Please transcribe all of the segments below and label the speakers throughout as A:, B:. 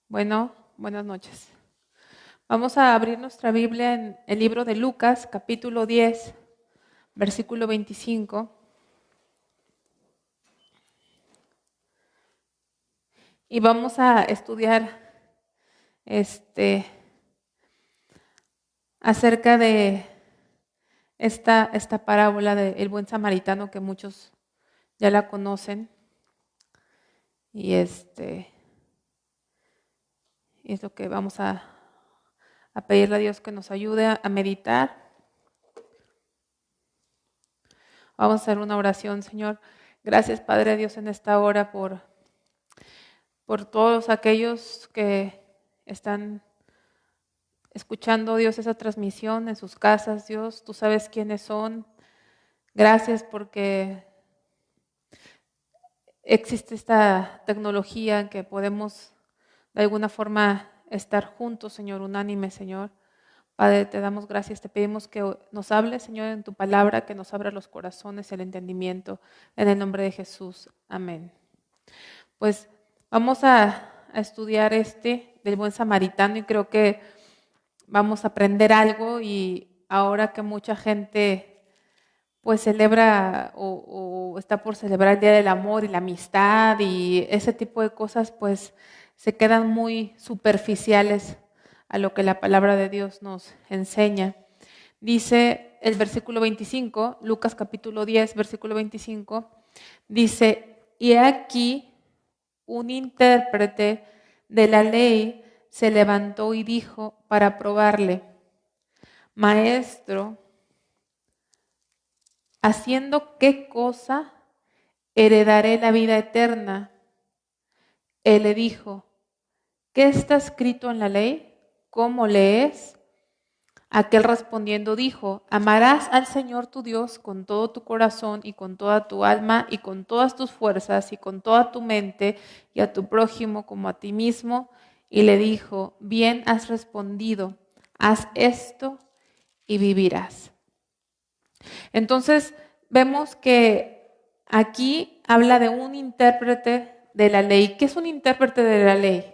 A: Bueno, buenas noches. Vamos a abrir nuestra Biblia en el libro de Lucas, capítulo 10, versículo 25. Y vamos a estudiar acerca de esta parábola del buen samaritano que muchos ya la conocen. Y es lo que vamos a pedirle a Dios que nos ayude a meditar. Vamos a hacer una oración, Señor. Gracias, Padre Dios, en esta hora por todos aquellos que están escuchando, Dios, esa transmisión en sus casas, Dios. Tú sabes quiénes son. Gracias porque existe esta tecnología en que podemos de alguna forma estar juntos, Señor, unánime, Señor. Padre, te damos gracias, te pedimos que nos hables, Señor, en tu palabra, que nos abra los corazones, el entendimiento, en el nombre de Jesús. Amén. Pues vamos a estudiar del buen samaritano y creo que vamos a aprender algo. Y ahora que mucha gente pues celebra o está por celebrar el Día del Amor y la Amistad y ese tipo de cosas, pues se quedan muy superficiales a lo que la palabra de Dios nos enseña. Dice el versículo 25, Lucas capítulo 10, versículo 25, dice: y aquí un intérprete de la ley se levantó y dijo para probarle: Maestro, ¿haciendo qué cosa heredaré la vida eterna? Él le dijo: ¿qué está escrito en la ley? ¿Cómo lees? Aquel respondiendo dijo: amarás al Señor tu Dios con todo tu corazón y con toda tu alma y con todas tus fuerzas y con toda tu mente, y a tu prójimo como a ti mismo. Y le dijo: bien has respondido, haz esto y vivirás. Entonces vemos que aquí habla de un intérprete de la ley. ¿Qué es un intérprete de la ley?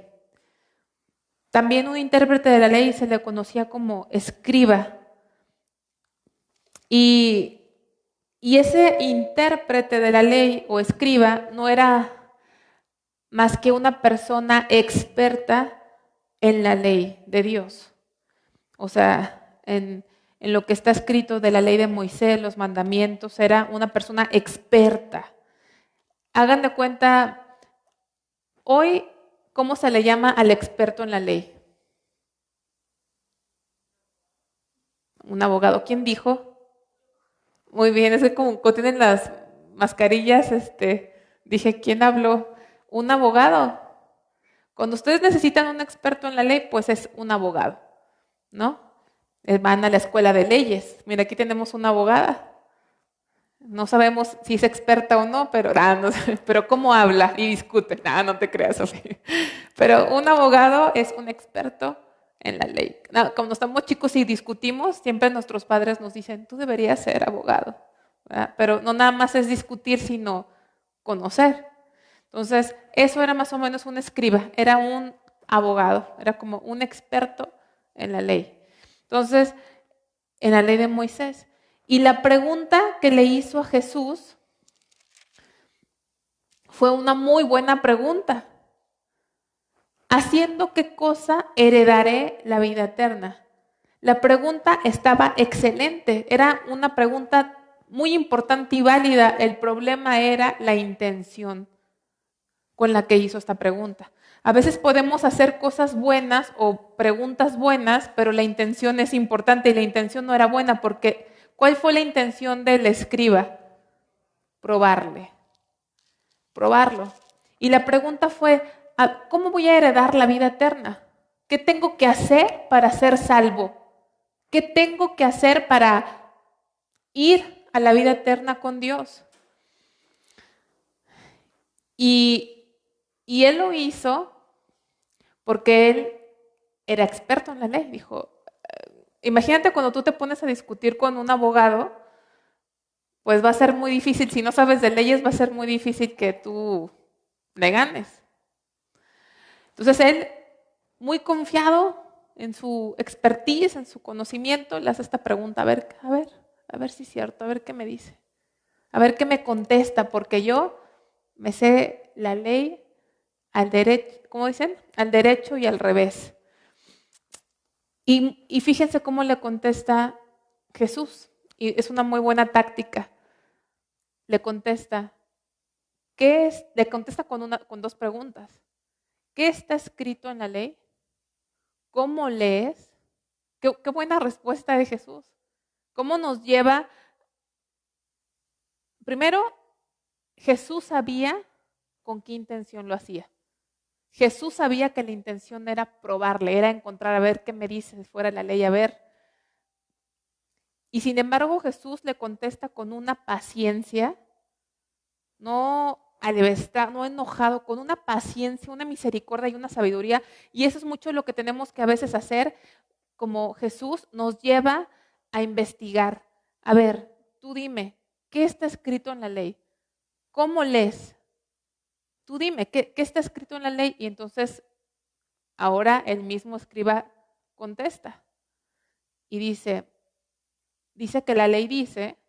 A: También un intérprete de la ley se le conocía como escriba. Y ese intérprete de la ley o escriba no era más que una persona experta en la ley de Dios. O sea, en lo que está escrito de la ley de Moisés, los mandamientos, era una persona experta. Hagan de cuenta, hoy, ¿cómo se le llama al experto en la ley? Un abogado. ¿Quién dijo? Muy bien, es que como tienen las mascarillas, dije, ¿quién habló? Un abogado. Cuando ustedes necesitan un experto en la ley, pues es un abogado, ¿no? Van a la escuela de leyes. Mira, aquí tenemos una abogada. No sabemos si es experta o no, no sé, pero cómo habla y discute. No te creas, Sofía. Pero un abogado es un experto en la ley. Cuando estamos chicos y discutimos, siempre nuestros padres nos dicen: tú deberías ser abogado, ¿verdad? Pero no nada más es discutir, sino conocer. Entonces, eso era más o menos un escriba, era un abogado, era como un experto en la ley. Entonces, en la ley de Moisés. Y la pregunta que le hizo a Jesús fue una muy buena pregunta. ¿Haciendo qué cosa heredaré la vida eterna? La pregunta estaba excelente, era una pregunta muy importante y válida. El problema era la intención con la que hizo esta pregunta. A veces podemos hacer cosas buenas o preguntas buenas, pero la intención es importante y la intención no era buena porque ¿cuál fue la intención del escriba? Probarlo. Y la pregunta fue: ¿cómo voy a heredar la vida eterna? ¿Qué tengo que hacer para ser salvo? ¿Qué tengo que hacer para ir a la vida eterna con Dios? Y él lo hizo porque él era experto en la ley. Dijo, imagínate cuando tú te pones a discutir con un abogado, pues va a ser muy difícil, si no sabes de leyes, va a ser muy difícil que tú le ganes. Entonces él muy confiado en su expertise, en su conocimiento, le hace esta pregunta, a ver si es cierto, a ver qué me dice, a ver qué me contesta, porque yo me sé la ley al derecho, ¿cómo dicen? Al derecho y al revés. Y fíjense cómo le contesta Jesús, y es una muy buena táctica. Le contesta, le contesta con dos preguntas. ¿Qué está escrito en la ley? ¿Cómo lees? Qué buena respuesta de Jesús. ¿Cómo nos lleva? Primero, Jesús sabía con qué intención lo hacía. Jesús sabía que la intención era probarle, era encontrar, a ver qué me dice fuera de la ley, a ver. Y sin embargo, Jesús le contesta con una paciencia, no alevestar, no enojado, con una paciencia, una misericordia y una sabiduría. Y eso es mucho lo que tenemos que a veces hacer, como Jesús nos lleva a investigar. A ver, tú dime, ¿qué está escrito en la ley? ¿Cómo lees? Tú dime, ¿qué está escrito en la ley? Y entonces ahora el mismo escriba contesta y dice que la ley dice,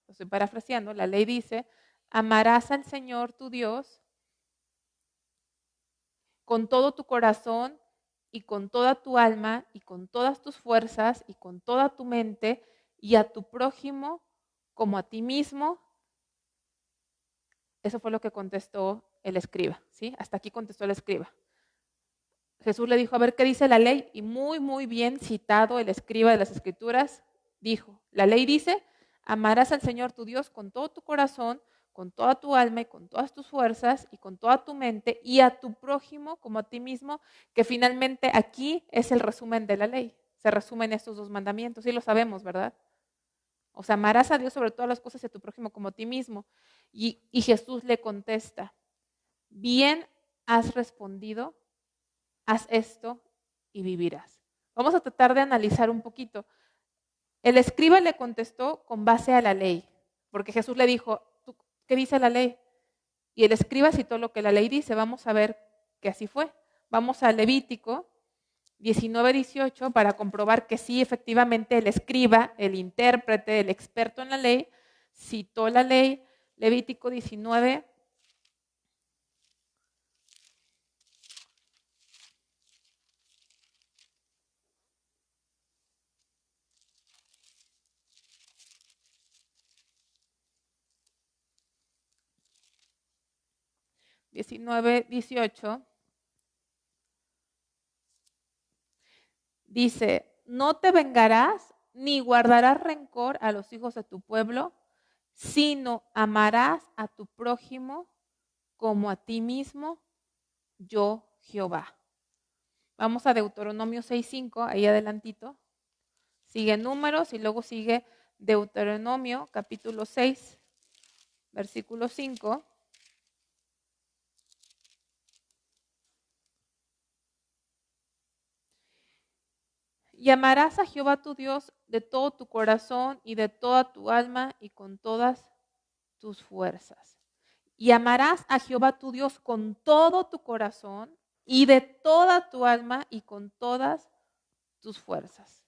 A: lo estoy parafraseando, la ley dice, amarás al Señor tu Dios con todo tu corazón y con toda tu alma y con todas tus fuerzas y con toda tu mente y a tu prójimo como a ti mismo. Eso fue lo que contestó el escriba, ¿sí? Hasta aquí contestó el escriba. Jesús le dijo, a ver qué dice la ley, y muy bien citado el escriba de las Escrituras, dijo, la ley dice, amarás al Señor tu Dios con todo tu corazón, con toda tu alma y con todas tus fuerzas y con toda tu mente y a tu prójimo como a ti mismo, que finalmente aquí es el resumen de la ley. Se resumen estos dos mandamientos, y lo sabemos, ¿verdad? O sea, amarás a Dios sobre todas las cosas y a tu prójimo como a ti mismo. Y Jesús le contesta, bien has respondido, haz esto y vivirás. Vamos a tratar de analizar un poquito. El escriba le contestó con base a la ley, porque Jesús le dijo, ¿qué dice la ley? Y el escriba citó lo que la ley dice. Vamos a ver que así fue. Vamos a Levítico 19:18 para comprobar que sí, efectivamente, el escriba, el intérprete, el experto en la ley, citó la ley. Levítico 19. 19:18 dice, no te vengarás ni guardarás rencor a los hijos de tu pueblo, sino amarás a tu prójimo como a ti mismo, yo Jehová. Vamos a Deuteronomio 6:5, ahí adelantito. Sigue Números y luego sigue Deuteronomio capítulo 6, versículo 5. Y amarás a Jehová tu Dios de todo tu corazón y de toda tu alma y con todas tus fuerzas. Y amarás a Jehová tu Dios con todo tu corazón y de toda tu alma y con todas tus fuerzas.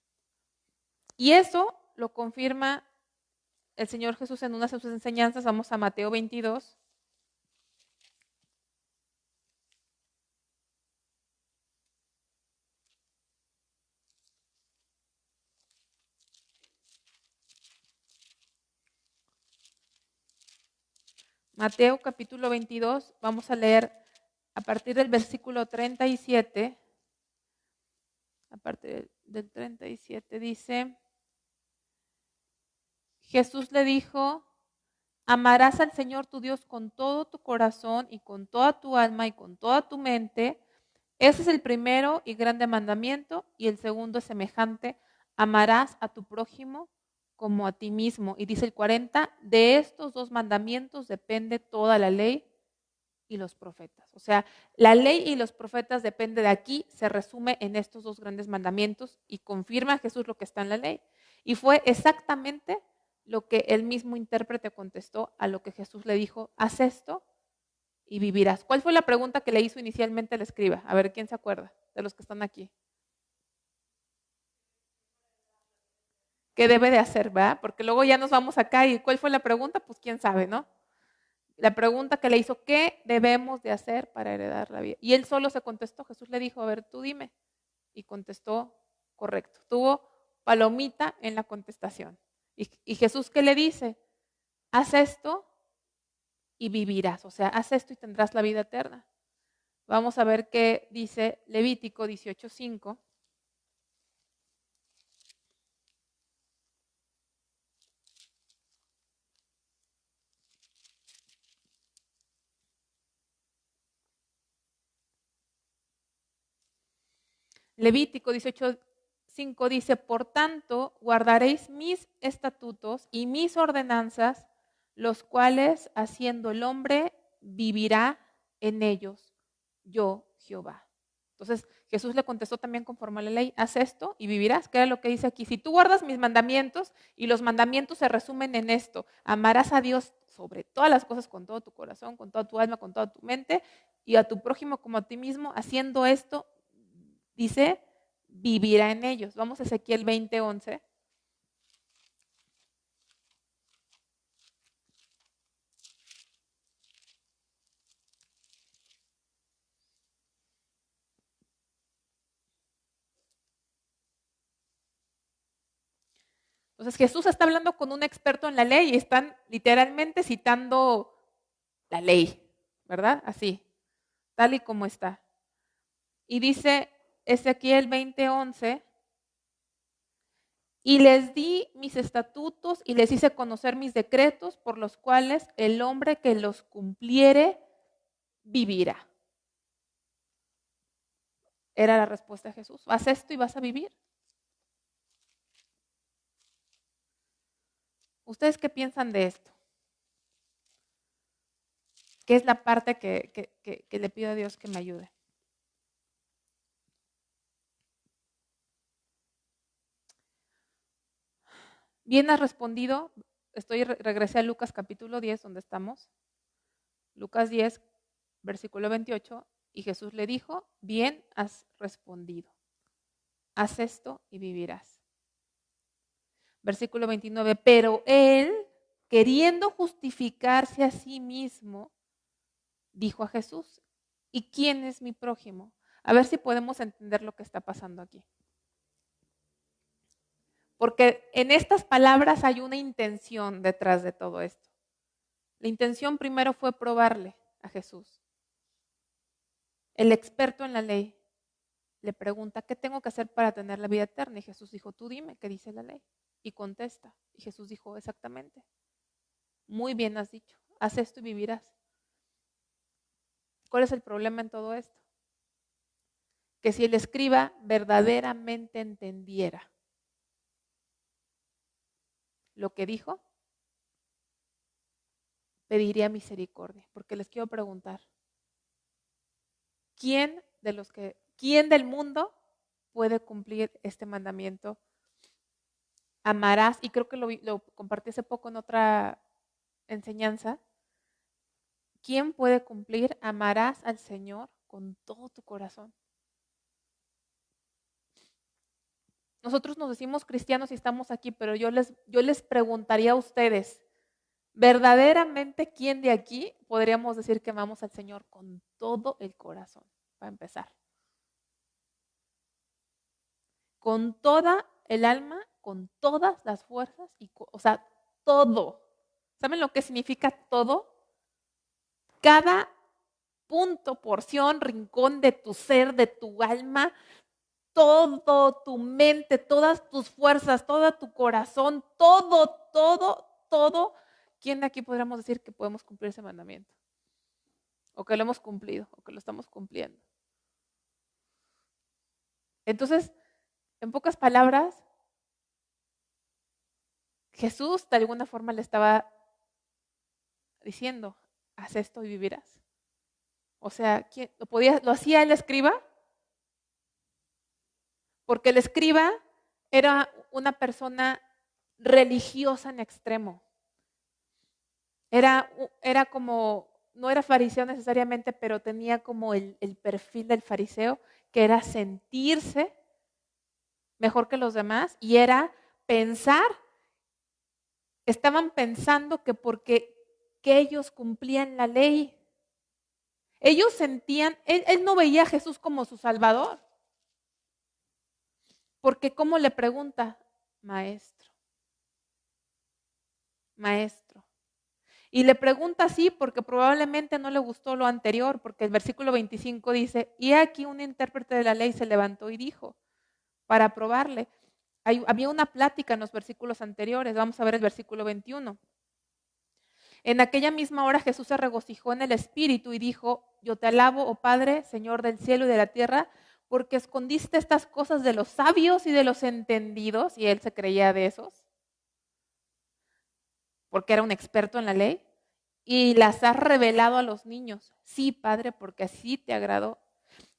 A: Y eso lo confirma el Señor Jesús en una de sus enseñanzas. Vamos a Mateo 22. Mateo capítulo 22, vamos a leer a partir del versículo 37. A partir del 37 dice, Jesús le dijo, amarás al Señor tu Dios con todo tu corazón y con toda tu alma y con toda tu mente. Ese es el primero y grande mandamiento, y el segundo es semejante, amarás a tu prójimo como a ti mismo. Y dice el 40, de estos dos mandamientos depende toda la ley y los profetas. O sea, la ley y los profetas depende de aquí, se resume en estos dos grandes mandamientos y confirma a Jesús lo que está en la ley. Y fue exactamente lo que el mismo intérprete contestó a lo que Jesús le dijo, haz esto y vivirás. ¿Cuál fue la pregunta que le hizo inicialmente el escriba? A ver, ¿quién se acuerda de los que están aquí? ¿Qué debe de hacer, verdad? Porque luego ya nos vamos acá y ¿cuál fue la pregunta? Pues quién sabe, ¿no? La pregunta que le hizo, ¿qué debemos de hacer para heredar la vida? Y él solo se contestó, Jesús le dijo, a ver, tú dime. Y contestó correcto. Tuvo palomita en la contestación. Y Jesús, ¿qué le dice? Haz esto y vivirás. O sea, haz esto y tendrás la vida eterna. Vamos a ver qué dice Levítico 18:5. Levítico 18:5 dice, por tanto, guardaréis mis estatutos y mis ordenanzas, los cuales haciendo el hombre vivirá en ellos, yo Jehová. Entonces Jesús le contestó también conforme a la ley, haz esto y vivirás, que era lo que dice aquí. Si tú guardas mis mandamientos, y los mandamientos se resumen en esto, amarás a Dios sobre todas las cosas con todo tu corazón, con toda tu alma, con toda tu mente, y a tu prójimo como a ti mismo, haciendo esto, dice, vivirá en ellos. Vamos a Ezequiel 20:11. Entonces Jesús está hablando con un experto en la ley y están literalmente citando la ley, ¿verdad? Así, tal y como está. Y dice Ezequiel 20:11, y les di mis estatutos y les hice conocer mis decretos por los cuales el hombre que los cumpliere vivirá. Era la respuesta de Jesús. Haz esto y vas a vivir. ¿Ustedes qué piensan de esto? ¿Qué es la parte que le pido a Dios que me ayude? Bien has respondido. Regresé a Lucas capítulo 10, donde estamos. Lucas 10, versículo 28. Y Jesús le dijo, bien has respondido. Haz esto y vivirás. Versículo 29. Pero él, queriendo justificarse a sí mismo, dijo a Jesús, ¿y quién es mi prójimo? A ver si podemos entender lo que está pasando aquí. Porque en estas palabras hay una intención detrás de todo esto. La intención primero fue probarle a Jesús. El experto en la ley le pregunta, ¿qué tengo que hacer para tener la vida eterna? Y Jesús dijo, tú dime, ¿qué dice la ley? Y contesta. Y Jesús dijo, exactamente. Muy bien has dicho, haz esto y vivirás. ¿Cuál es el problema en todo esto? Que si el escriba verdaderamente entendiera lo que dijo, pediría misericordia. Porque les quiero preguntar, ¿quién del mundo puede cumplir este mandamiento? Amarás, y creo que lo compartí hace poco en otra enseñanza. ¿Quién puede cumplir? Amarás al Señor con todo tu corazón. Nosotros nos decimos cristianos y estamos aquí, pero yo les preguntaría a ustedes, ¿verdaderamente quién de aquí podríamos decir que amamos al Señor con todo el corazón? Para empezar. Con toda el alma, con todas las fuerzas, o sea, todo. ¿Saben lo que significa todo? Cada punto, porción, rincón de tu ser, de tu alma, todo tu mente, todas tus fuerzas, todo tu corazón, todo. ¿Quién de aquí podríamos decir que podemos cumplir ese mandamiento? O que lo hemos cumplido, o que lo estamos cumpliendo. Entonces, en pocas palabras, Jesús de alguna forma le estaba diciendo, haz esto y vivirás. O sea, ¿lo hacía el escriba? Porque el escriba era una persona religiosa en extremo. Era como, no era fariseo necesariamente, pero tenía como el perfil del fariseo, que era sentirse mejor que los demás y era pensar, estaban pensando que porque que ellos cumplían la ley, ellos sentían, él no veía a Jesús como su Salvador, porque ¿cómo le pregunta? Maestro, maestro. Y le pregunta así porque probablemente no le gustó lo anterior, porque el versículo 25 dice, y aquí un intérprete de la ley se levantó y dijo, para probarle. Había una plática en los versículos anteriores, vamos a ver el versículo 21. En aquella misma hora Jesús se regocijó en el Espíritu y dijo, yo te alabo, oh Padre, Señor del cielo y de la tierra, porque escondiste estas cosas de los sabios y de los entendidos, y él se creía de esos, porque era un experto en la ley, y las has revelado a los niños. Sí, Padre, porque así te agradó.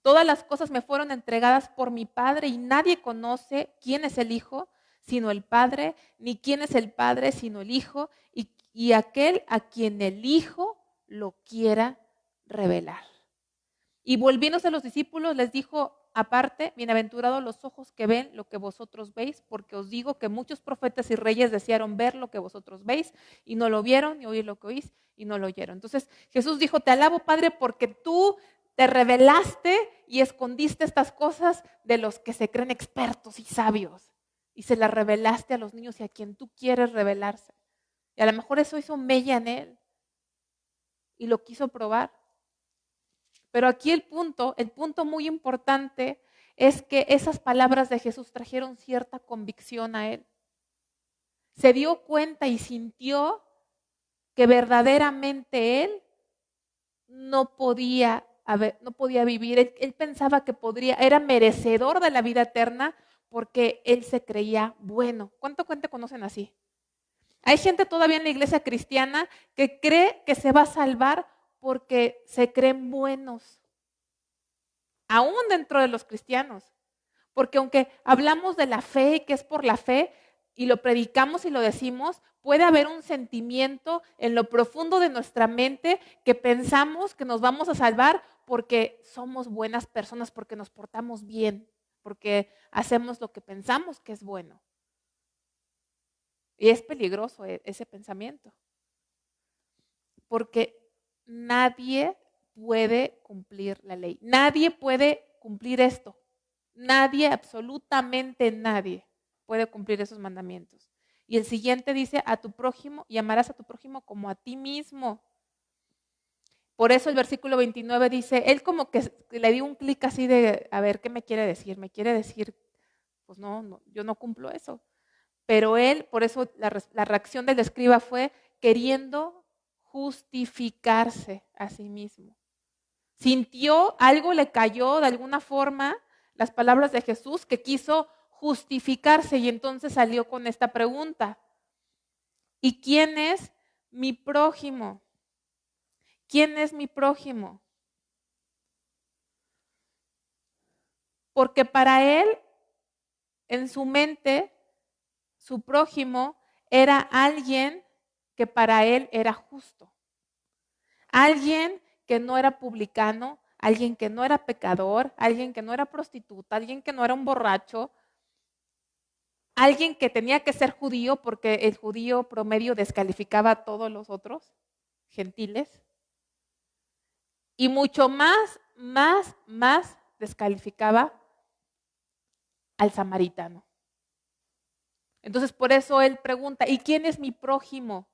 A: Todas las cosas me fueron entregadas por mi Padre y nadie conoce quién es el Hijo sino el Padre, ni quién es el Padre sino el Hijo y aquel a quien el Hijo lo quiera revelar. Y volviéndose a los discípulos les dijo aparte, bienaventurados los ojos que ven lo que vosotros veis, porque os digo que muchos profetas y reyes desearon ver lo que vosotros veis y no lo vieron, y oír lo que oís y no lo oyeron. Entonces Jesús dijo, te alabo Padre porque tú te revelaste y escondiste estas cosas de los que se creen expertos y sabios y se las revelaste a los niños y a quien tú quieres revelarse. Y a lo mejor eso hizo mella en él y lo quiso probar. Pero aquí el punto muy importante es que esas palabras de Jesús trajeron cierta convicción a él. Se dio cuenta y sintió que verdaderamente él no podía vivir. Él pensaba que era merecedor de la vida eterna porque él se creía bueno. ¿Cuánto conocen así? Hay gente todavía en la iglesia cristiana que cree que se va a salvar porque se creen buenos. Aún dentro de los cristianos. Porque aunque hablamos de la fe, que es por la fe, y lo predicamos y lo decimos, puede haber un sentimiento en lo profundo de nuestra mente que pensamos que nos vamos a salvar porque somos buenas personas, porque nos portamos bien, porque hacemos lo que pensamos que es bueno. Y es peligroso ese pensamiento. Porque nadie puede cumplir la ley. Nadie puede cumplir esto. Nadie, absolutamente nadie, puede cumplir esos mandamientos. Y el siguiente dice, a tu prójimo, y amarás a tu prójimo como a ti mismo. Por eso el versículo 29 dice, él como que le dio un clic así de, a ver, ¿qué me quiere decir? Me quiere decir, pues no, yo no cumplo eso. Pero él, por eso la reacción del escriba fue queriendo justificarse a sí mismo. Sintió, algo le cayó de alguna forma, las palabras de Jesús, que quiso justificarse y entonces salió con esta pregunta. ¿Y quién es mi prójimo? ¿Quién es mi prójimo? Porque para él, en su mente, su prójimo era alguien que para él era justo. Alguien que no era publicano, alguien que no era pecador, alguien que no era prostituta, alguien que no era un borracho, alguien que tenía que ser judío porque el judío promedio descalificaba a todos los otros gentiles y mucho más descalificaba al samaritano. Entonces por eso él pregunta, ¿y quién es mi prójimo?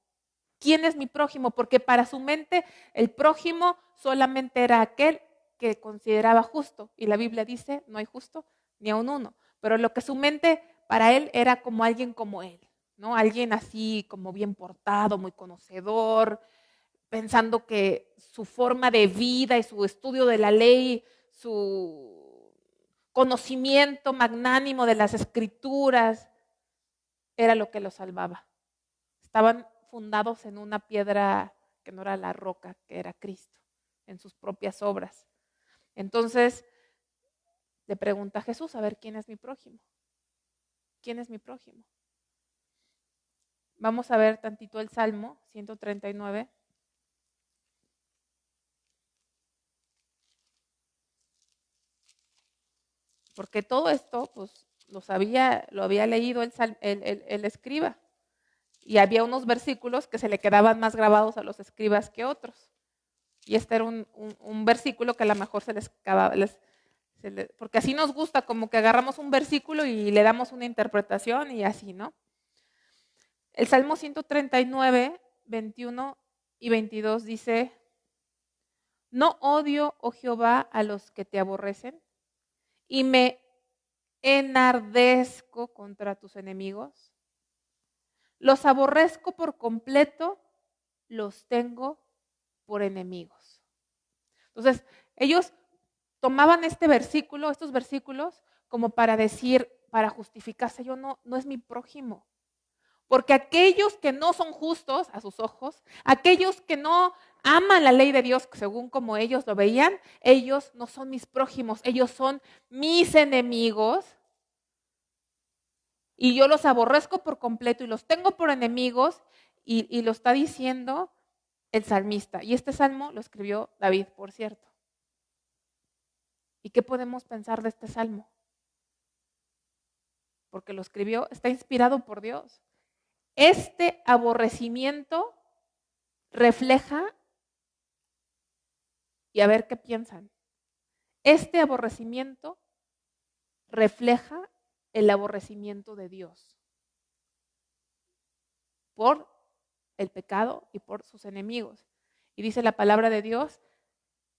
A: ¿Quién es mi prójimo? Porque para su mente el prójimo solamente era aquel que consideraba justo. Y la Biblia dice, no hay justo ni aun uno. Pero lo que su mente para él era como alguien como él, ¿no? Alguien así como bien portado, muy conocedor, pensando que su forma de vida y su estudio de la ley, su conocimiento magnánimo de las escrituras, era lo que lo salvaba. Estaban fundados en una piedra que no era la roca, que era Cristo, en sus propias obras. Entonces le pregunta a Jesús, a ver, ¿quién es mi prójimo? ¿Quién es mi prójimo? Vamos a ver tantito el Salmo 139. porque todo esto pues lo había leído el escriba, y había unos versículos que se le quedaban más grabados a los escribas que otros. Y este era un versículo que a lo mejor se les acababa, porque así nos gusta, como que agarramos un versículo y le damos una interpretación y así, ¿no? El Salmo 139, 21 y 22 dice: no odio, oh Jehová, a los que te aborrecen, y me enardezco contra tus enemigos. Los aborrezco por completo, los tengo por enemigos. Entonces, ellos tomaban estos versículos, como para decir, para justificarse, yo no es mi prójimo. Porque aquellos que no son justos a sus ojos, aquellos que no aman la ley de Dios según como ellos lo veían, ellos no son mis prójimos, ellos son mis enemigos. Y yo los aborrezco por completo y los tengo por enemigos, y lo está diciendo el salmista. Y este salmo lo escribió David, por cierto. ¿Y qué podemos pensar de este salmo? Porque lo escribió, está inspirado por Dios. Este aborrecimiento refleja, y a ver qué piensan, este aborrecimiento refleja el aborrecimiento de Dios por el pecado y por sus enemigos. Y dice la palabra de Dios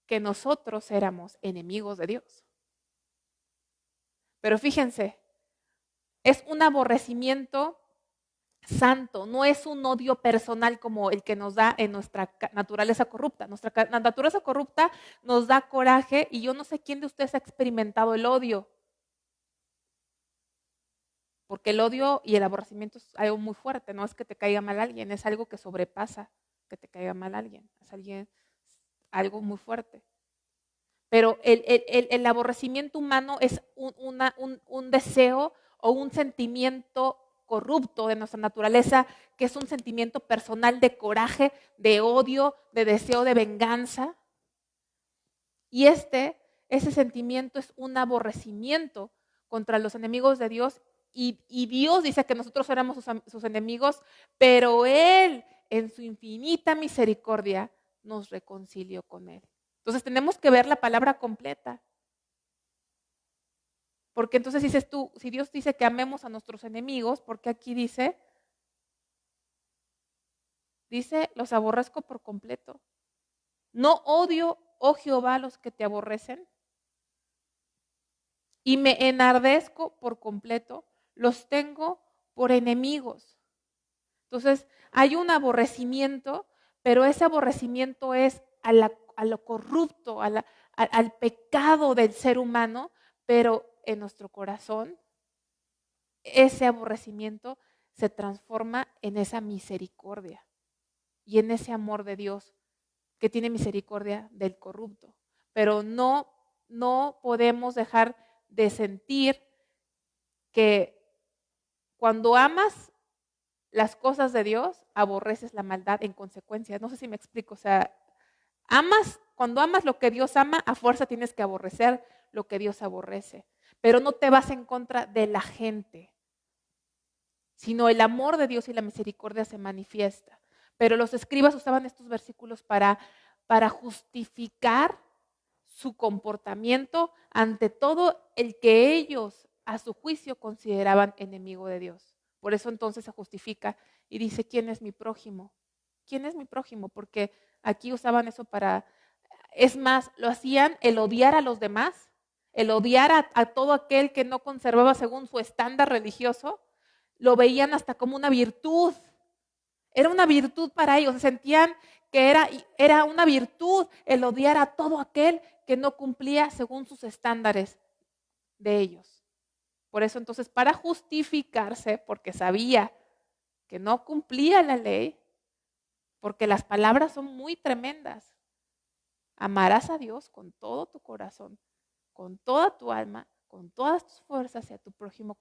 A: que nosotros éramos enemigos de Dios. Pero fíjense, es un aborrecimiento santo, no es un odio personal como el que nos da en nuestra naturaleza corrupta. Nuestra naturaleza corrupta nos da coraje, y yo no sé quién de ustedes ha experimentado el odio. Porque el odio y el aborrecimiento es algo muy fuerte, no es que te caiga mal alguien, es algo que sobrepasa que te caiga mal alguien, es algo muy fuerte. Pero el aborrecimiento humano es un deseo o un sentimiento corrupto de nuestra naturaleza, que es un sentimiento personal de coraje, de odio, de deseo de venganza. Y ese sentimiento es un aborrecimiento contra los enemigos de Dios. Y Dios dice que nosotros éramos sus enemigos, pero Él, en su infinita misericordia, nos reconcilió con Él. Entonces tenemos que ver la palabra completa. Porque entonces dices tú, si Dios dice que amemos a nuestros enemigos, ¿por qué aquí dice, los aborrezco por completo? No odio, oh Jehová, a los que te aborrecen, y me enardezco por completo, los tengo por enemigos. Entonces, hay un aborrecimiento, pero ese aborrecimiento es a lo corrupto, al pecado del ser humano, pero en nuestro corazón ese aborrecimiento se transforma en esa misericordia y en ese amor de Dios que tiene misericordia del corrupto. Pero no podemos dejar de sentir que cuando amas las cosas de Dios, aborreces la maldad en consecuencia. No sé si me explico. O sea, cuando amas lo que Dios ama, a fuerza tienes que aborrecer lo que Dios aborrece. Pero no te vas en contra de la gente, sino el amor de Dios y la misericordia se manifiesta. Pero los escribas usaban estos versículos para justificar su comportamiento ante todo el que ellos, a su juicio, consideraban enemigo de Dios. Por eso entonces se justifica y dice, ¿quién es mi prójimo? ¿Quién es mi prójimo? Porque aquí usaban eso es más, lo hacían el odiar a los demás, el odiar a todo aquel que no conservaba según su estándar religioso, lo veían hasta como una virtud. Era una virtud para ellos, se sentían que era una virtud el odiar a todo aquel que no cumplía según sus estándares de ellos. Por eso entonces, para justificarse, porque sabía que no cumplía la ley, porque las palabras son muy tremendas. Amarás a Dios con todo tu corazón, con toda tu alma, con todas tus fuerzas, y a tu prójimo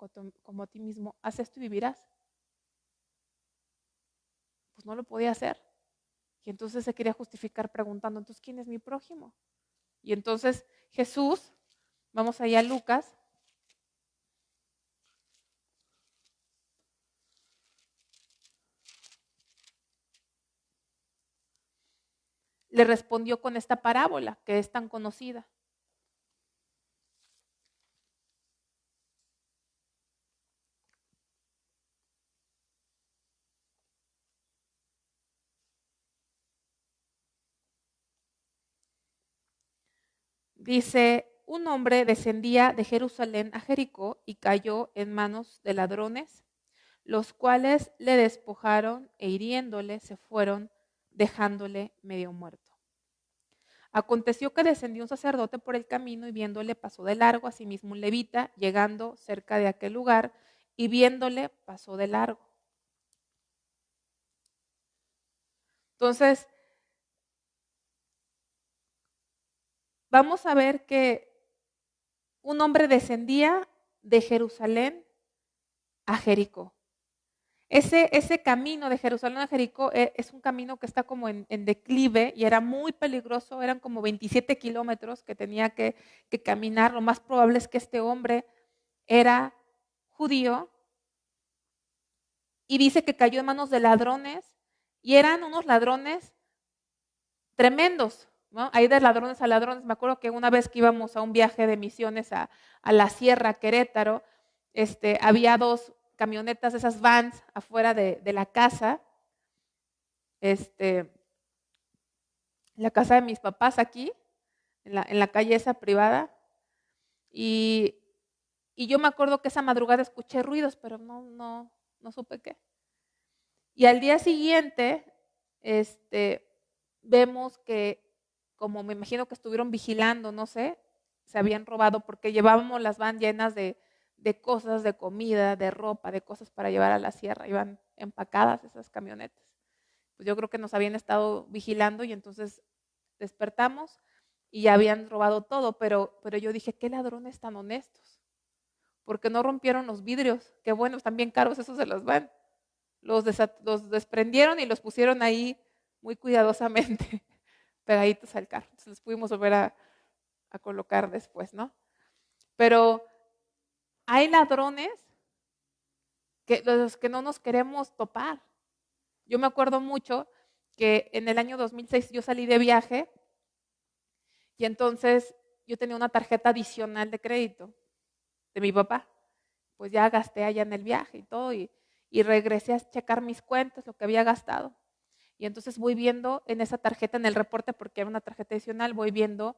A: como a ti mismo. Haz esto y vivirás. Pues no lo podía hacer. Y entonces se quería justificar preguntando, entonces, ¿quién es mi prójimo? Y entonces Jesús, vamos allá a Lucas le respondió con esta parábola que es tan conocida. Dice, un hombre descendía de Jerusalén a Jericó y cayó en manos de ladrones, los cuales le despojaron e hiriéndole se fueron, dejándole medio muerto. Aconteció que descendió un sacerdote por el camino y viéndole pasó de largo, asimismo un levita, llegando cerca de aquel lugar y viéndole pasó de largo. Entonces, vamos a ver que un hombre descendía de Jerusalén a Jericó. Ese camino de Jerusalén a Jericó es un camino que está como en declive y era muy peligroso, eran como 27 kilómetros que tenía que caminar. Lo más probable es que este hombre era judío y dice que cayó en manos de ladrones y eran unos ladrones tremendos, ¿no? Ahí de ladrones a ladrones. Me acuerdo que una vez que íbamos a un viaje de misiones a la Sierra Querétaro, había dos camionetas, esas vans afuera de la casa, la casa de mis papás aquí, en la calle esa privada, y yo me acuerdo que esa madrugada escuché ruidos, pero no supe qué. Y al día siguiente, vemos que, como me imagino que estuvieron vigilando, no sé, se habían robado porque llevábamos las van llenas de cosas, de comida, de ropa, de cosas para llevar a la sierra, iban empacadas esas camionetas. Pues yo creo que nos habían estado vigilando y entonces despertamos y ya habían robado todo, pero yo dije, qué ladrones tan honestos, porque no rompieron los vidrios, qué bueno, están bien caros esos de las van. Los desprendieron y los pusieron ahí muy cuidadosamente, pegaditos al carro. Entonces los pudimos volver a colocar después, ¿no? Pero hay ladrones los que no nos queremos topar. Yo me acuerdo mucho que en el año 2006 yo salí de viaje y entonces yo tenía una tarjeta adicional de crédito de mi papá. Pues ya gasté allá en el viaje y todo y regresé a checar mis cuentas, lo que había gastado. Y entonces voy viendo en esa tarjeta, en el reporte, porque era una tarjeta adicional, voy viendo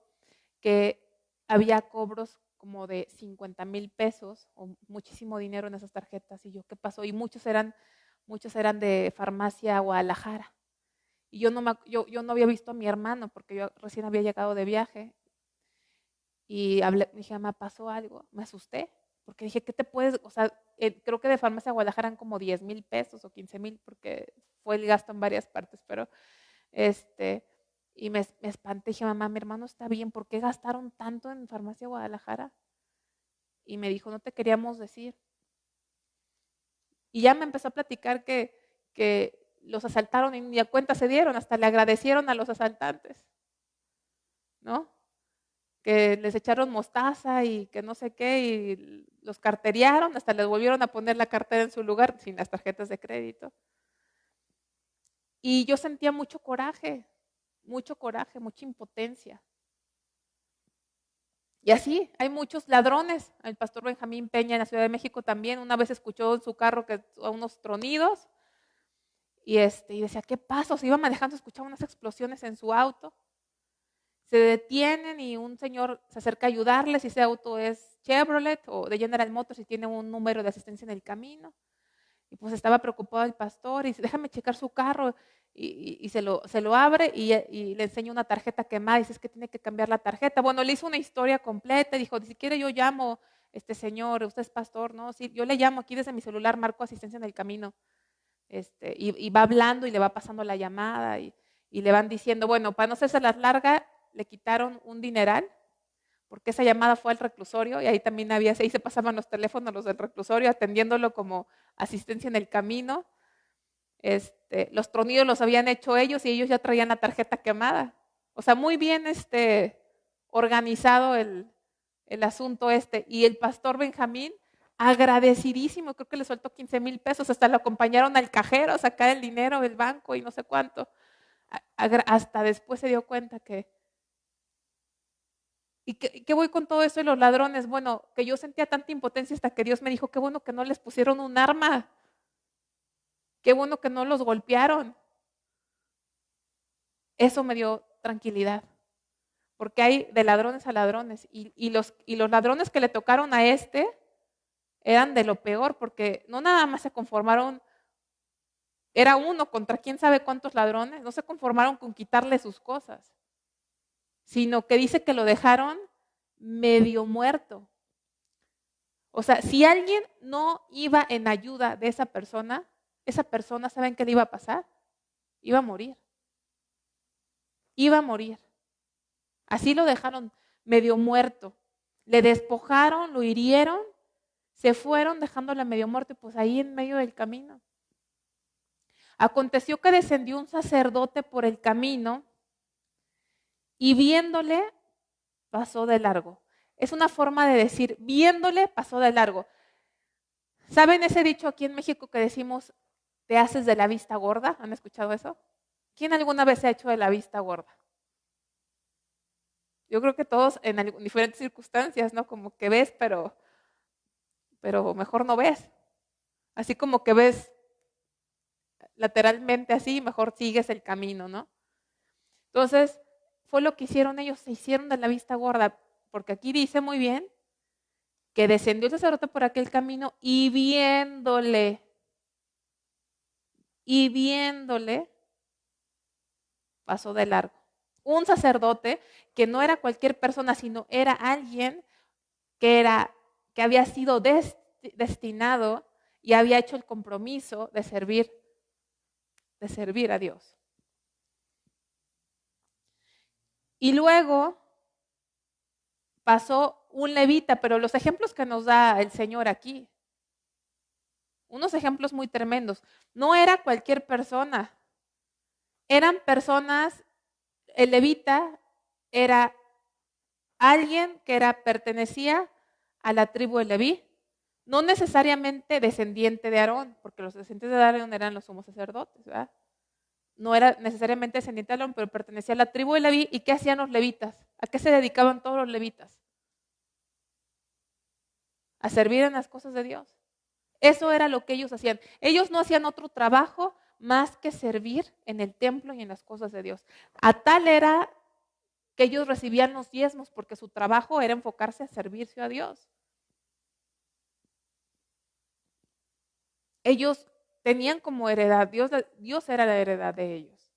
A: que había cobros como de 50,000 pesos o muchísimo dinero en esas tarjetas. Y yo, ¿qué pasó? Y muchos eran de Farmacia Guadalajara. Y yo no había visto a mi hermano porque yo recién había llegado de viaje. Y dije, mamá, pasó algo. Me asusté porque dije, ¿qué te puedes? O sea, creo que de Farmacia Guadalajara eran como 10,000 pesos o 15,000 porque fue el gasto en varias partes, pero y me espanté, dije, mamá, mi hermano está bien, ¿por qué gastaron tanto en Farmacia Guadalajara? Y me dijo, no te queríamos decir. Y ya me empezó a platicar que los asaltaron y ni a cuenta se dieron, hasta le agradecieron a los asaltantes, ¿no? Que les echaron mostaza y que no sé qué, y los carterearon, hasta les volvieron a poner la cartera en su lugar sin las tarjetas de crédito. Y yo sentía mucho coraje, mucha impotencia. Y así, hay muchos ladrones. El pastor Benjamín Peña en la Ciudad de México también, una vez escuchó en su carro que a unos tronidos y decía, ¿qué pasó? Se iba manejando, escuchaba unas explosiones en su auto. Se detienen y un señor se acerca a ayudarles, si ese auto es Chevrolet o de General Motors y tiene un número de asistencia en el camino. Y pues estaba preocupado el pastor y dice, déjame checar su carro y se lo abre y le enseña una tarjeta quemada y dice, es que tiene que cambiar la tarjeta. Bueno, le hizo una historia completa y dijo, si quiere yo llamo, señor, usted es pastor, ¿no? Sí, yo le llamo aquí desde mi celular, marco asistencia en el camino. Y va hablando y le va pasando la llamada y le van diciendo, bueno, para no hacerse las largas, le quitaron un dineral, porque esa llamada fue al reclusorio y ahí también ahí se pasaban los teléfonos los del reclusorio atendiéndolo como asistencia en el camino. Los tronidos los habían hecho ellos y ellos ya traían la tarjeta quemada. O sea, muy bien organizado el asunto Y el pastor Benjamín, agradecidísimo, creo que le soltó 15,000 pesos, hasta lo acompañaron al cajero a sacar el dinero del banco y no sé cuánto. hasta después se dio cuenta que... ¿Y qué voy con todo eso de los ladrones? Bueno, que yo sentía tanta impotencia hasta que Dios me dijo, qué bueno que no les pusieron un arma, qué bueno que no los golpearon. Eso me dio tranquilidad, porque hay de ladrones a ladrones, y los ladrones que le tocaron a este eran de lo peor, porque no nada más se conformaron, era uno contra quién sabe cuántos ladrones, no se conformaron con quitarle sus cosas, sino que dice que lo dejaron medio muerto. O sea, si alguien no iba en ayuda de esa persona, ¿saben qué le iba a pasar? Iba a morir. Iba a morir. Así lo dejaron medio muerto. Le despojaron, lo hirieron, se fueron dejándole medio muerto, pues ahí en medio del camino. Aconteció que descendió un sacerdote por el camino y viéndole pasó de largo. Es una forma de decir, viéndole pasó de largo. ¿Saben ese dicho aquí en México que decimos, te haces de la vista gorda? ¿Han escuchado eso? ¿Quién alguna vez se ha hecho de la vista gorda? Yo creo que todos en diferentes circunstancias, ¿no? Como que ves, pero mejor no ves. Así como que ves lateralmente así, mejor sigues el camino, ¿no? Entonces, fue lo que hicieron ellos, se hicieron de la vista gorda, porque aquí dice muy bien que descendió el sacerdote por aquel camino y viéndole, pasó de largo. Un sacerdote que no era cualquier persona, sino era alguien que había sido destinado y había hecho el compromiso de servir a Dios. Y luego pasó un levita, pero los ejemplos que nos da el Señor aquí, unos ejemplos muy tremendos. No era cualquier persona, eran personas, el levita era alguien que pertenecía a la tribu de Leví, no necesariamente descendiente de Aarón, porque los descendientes de Aarón eran los sumos sacerdotes, ¿verdad? No era necesariamente descendiente de Aarón, pero pertenecía a la tribu de Leví. ¿Y qué hacían los levitas? ¿A qué se dedicaban todos los levitas? A servir en las cosas de Dios. Eso era lo que ellos hacían. Ellos no hacían otro trabajo más que servir en el templo y en las cosas de Dios. A tal era que ellos recibían los diezmos porque su trabajo era enfocarse a servirse a Dios. Ellos tenían como heredad, Dios era la heredad de ellos,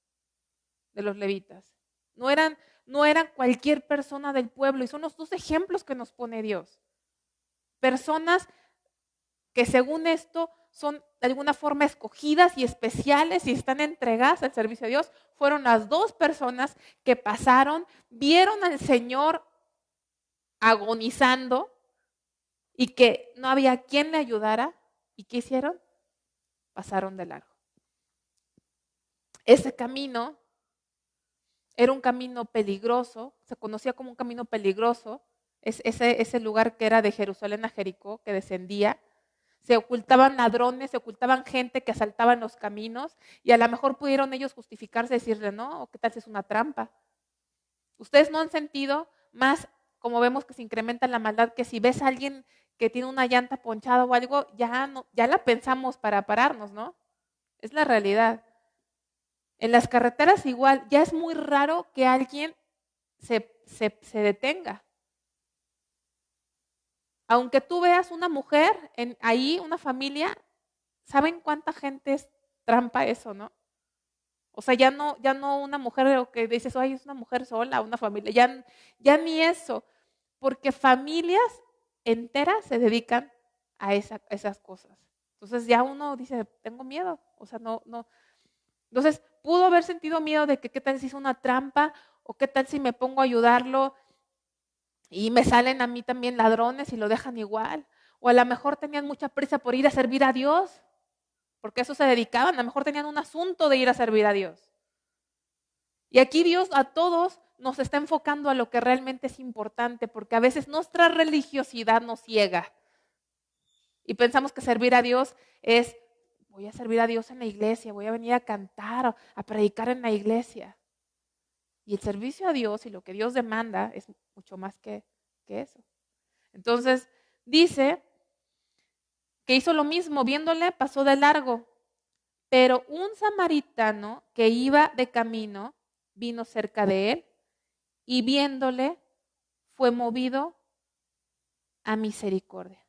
A: de los levitas. No eran cualquier persona del pueblo, y son los dos ejemplos que nos pone Dios. Personas que según esto son de alguna forma escogidas y especiales y están entregadas al servicio de Dios. Fueron las dos personas que pasaron, vieron al Señor agonizando y que no había quien le ayudara. ¿Y qué hicieron? Pasaron de largo. Ese camino era un camino peligroso, se conocía como un camino peligroso, ese lugar que era de Jerusalén a Jericó, que descendía. Se ocultaban ladrones, se ocultaban gente que asaltaban los caminos, y a lo mejor pudieron ellos justificarse y decirle, no, ¿qué tal si es una trampa? Ustedes no han sentido más, como vemos que se incrementa la maldad, que si ves a alguien que tiene una llanta ponchada o algo, ya la pensamos para pararnos, ¿no? Es la realidad. En las carreteras igual, ya es muy raro que alguien se detenga. Aunque tú veas una mujer ahí, una familia, ¿saben cuánta gente es trampa eso, no? O sea, ya no una mujer que dices, ay, es una mujer sola, una familia, ya ni eso, porque familias enteras se dedican a esas cosas. Entonces ya uno dice, tengo miedo, o sea, no. Entonces, pudo haber sentido miedo de que qué tal si es una trampa, o qué tal si me pongo a ayudarlo y me salen a mí también ladrones y lo dejan igual. O a lo mejor tenían mucha prisa por ir a servir a Dios, porque a eso se dedicaban. A lo mejor tenían un asunto de ir a servir a Dios. Y aquí Dios a todos nos está enfocando a lo que realmente es importante, porque a veces nuestra religiosidad nos ciega. Y pensamos que servir a Dios es, voy a servir a Dios en la iglesia, voy a venir a cantar, a predicar en la iglesia. Y el servicio a Dios y lo que Dios demanda es mucho más que eso. Entonces, dice que hizo lo mismo, viéndole, pasó de largo. Pero un samaritano que iba de camino vino cerca de él y viéndole fue movido a misericordia.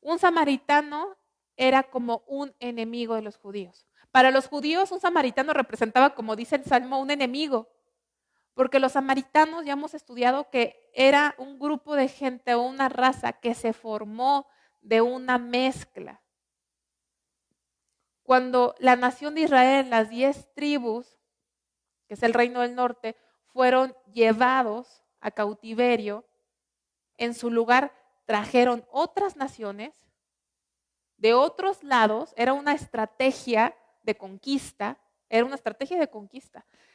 A: Un samaritano era como un enemigo de los judíos. Para los judíos un samaritano representaba, como dice el Salmo, un enemigo. Porque los samaritanos ya hemos estudiado que era un grupo de gente o una raza que se formó de una mezcla. Cuando la nación de Israel, las 10 tribus, que es el reino del norte, fueron llevados a cautiverio, en su lugar trajeron otras naciones de otros lados. Era una estrategia de conquista,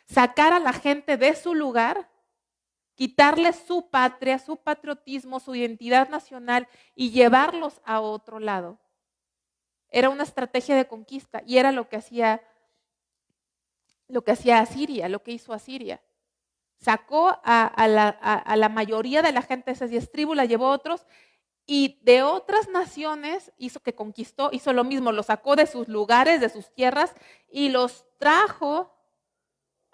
A: sacar a la gente de su lugar, quitarles su patria, su patriotismo, su identidad nacional y llevarlos a otro lado. Era una estrategia de conquista y era lo que hacía Asiria, lo que hizo Asiria. Sacó a la mayoría de la gente de esas 10 tribus, la llevó a otros y de otras naciones hizo lo mismo, los sacó de sus lugares, de sus tierras y los trajo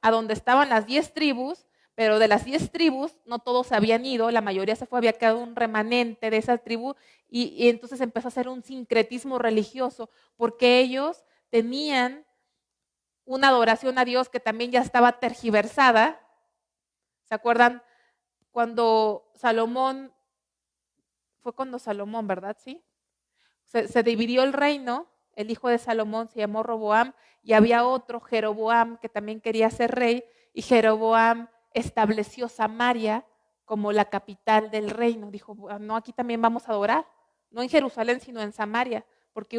A: a donde estaban las 10 tribus, pero de las 10 tribus no todos habían ido, la mayoría se fue, había quedado un remanente de esa tribu y entonces empezó a hacer un sincretismo religioso porque ellos tenían una adoración a Dios que también ya estaba tergiversada. ¿Se acuerdan cuando Salomón, ¿verdad? Sí. Se dividió el reino, el hijo de Salomón se llamó Roboam y había otro, Jeroboam, que también quería ser rey y Jeroboam estableció Samaria como la capital del reino. Dijo, no, aquí también vamos a adorar, no en Jerusalén, sino en Samaria, porque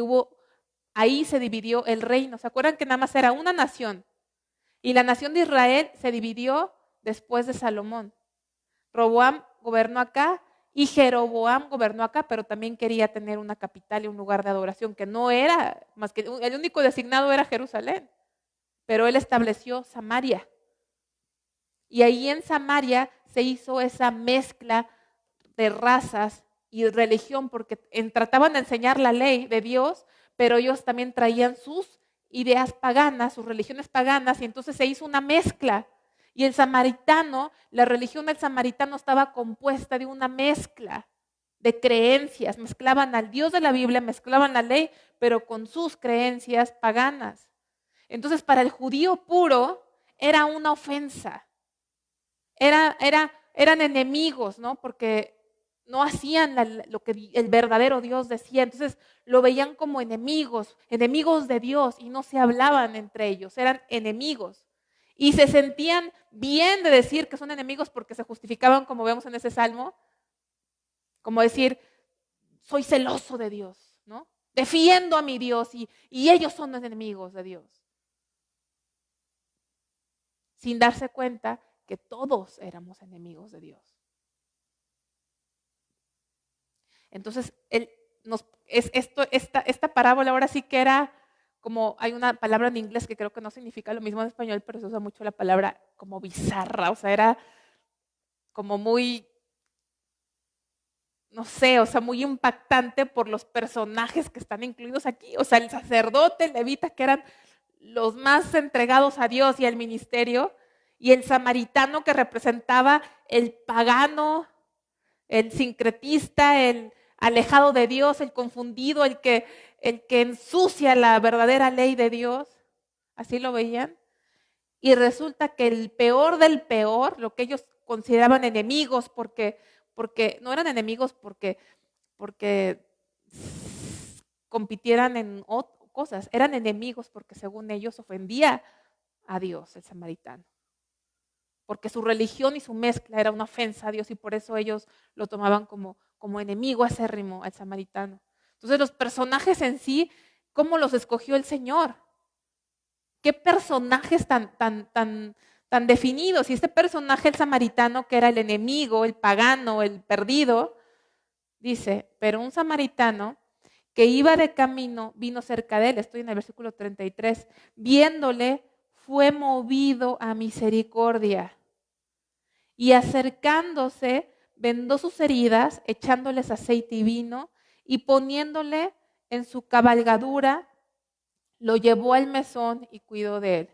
A: ahí se dividió el reino. ¿Se acuerdan que nada más era una nación? Y la nación de Israel se dividió después de Salomón. Roboam gobernó acá y Jeroboam gobernó acá, pero también quería tener una capital y un lugar de adoración que no era más que el único designado era Jerusalén, pero él estableció Samaria. Y ahí en Samaria se hizo esa mezcla de razas y religión porque trataban de enseñar la ley de Dios, pero ellos también traían sus ideas paganas, sus religiones paganas, y entonces se hizo una mezcla. Y la religión del samaritano estaba compuesta de una mezcla de creencias. Mezclaban al Dios de la Biblia, mezclaban la ley, pero con sus creencias paganas. Entonces, para el judío puro era una ofensa. Eran enemigos, ¿no? Porque no hacían lo que el verdadero Dios decía. Entonces, lo veían como enemigos de Dios, y no se hablaban entre ellos, eran enemigos. Y se sentían bien de decir que son enemigos porque se justificaban, como vemos en ese salmo, como decir, soy celoso de Dios, ¿no? Defiendo a mi Dios y ellos son los enemigos de Dios. Sin darse cuenta que todos éramos enemigos de Dios. Entonces, esta parábola ahora sí que era como, hay una palabra en inglés que creo que no significa lo mismo en español, pero se usa mucho la palabra como bizarra, o sea, era como muy, no sé, o sea, muy impactante por los personajes que están incluidos aquí. O sea, el sacerdote, el levita, que eran los más entregados a Dios y al ministerio, y el samaritano que representaba el pagano, el sincretista, el alejado de Dios, el confundido, el que ensucia la verdadera ley de Dios. Así lo veían. Y resulta que el peor del peor, lo que ellos consideraban enemigos, porque no eran enemigos porque compitieran en cosas, eran enemigos porque según ellos ofendía a Dios, el samaritano. Porque su religión y su mezcla era una ofensa a Dios y por eso ellos lo tomaban como enemigo acérrimo al samaritano. Entonces los personajes en sí, ¿cómo los escogió el Señor? ¿Qué personajes tan definidos? Y este personaje, el samaritano, que era el enemigo, el pagano, el perdido, dice, pero un samaritano que iba de camino, vino cerca de él, estoy en el versículo 33, viéndole, fue movido a misericordia y acercándose, vendó sus heridas, echándoles aceite y vino y poniéndole en su cabalgadura, lo llevó al mesón y cuidó de él.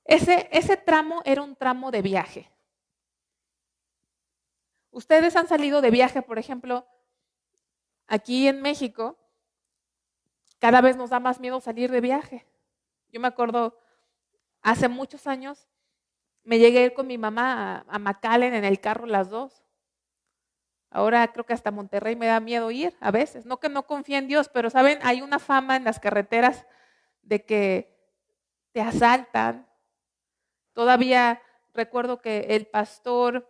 A: Ese tramo era un tramo de viaje. Ustedes han salido de viaje, por ejemplo, aquí en México, cada vez nos da más miedo salir de viaje. Yo me acuerdo, hace muchos años, me llegué a ir con mi mamá a McAllen en el carro las dos. Ahora creo que hasta Monterrey me da miedo ir a veces. No que no confíe en Dios, pero saben, hay una fama en las carreteras de que te asaltan. Todavía recuerdo que el pastor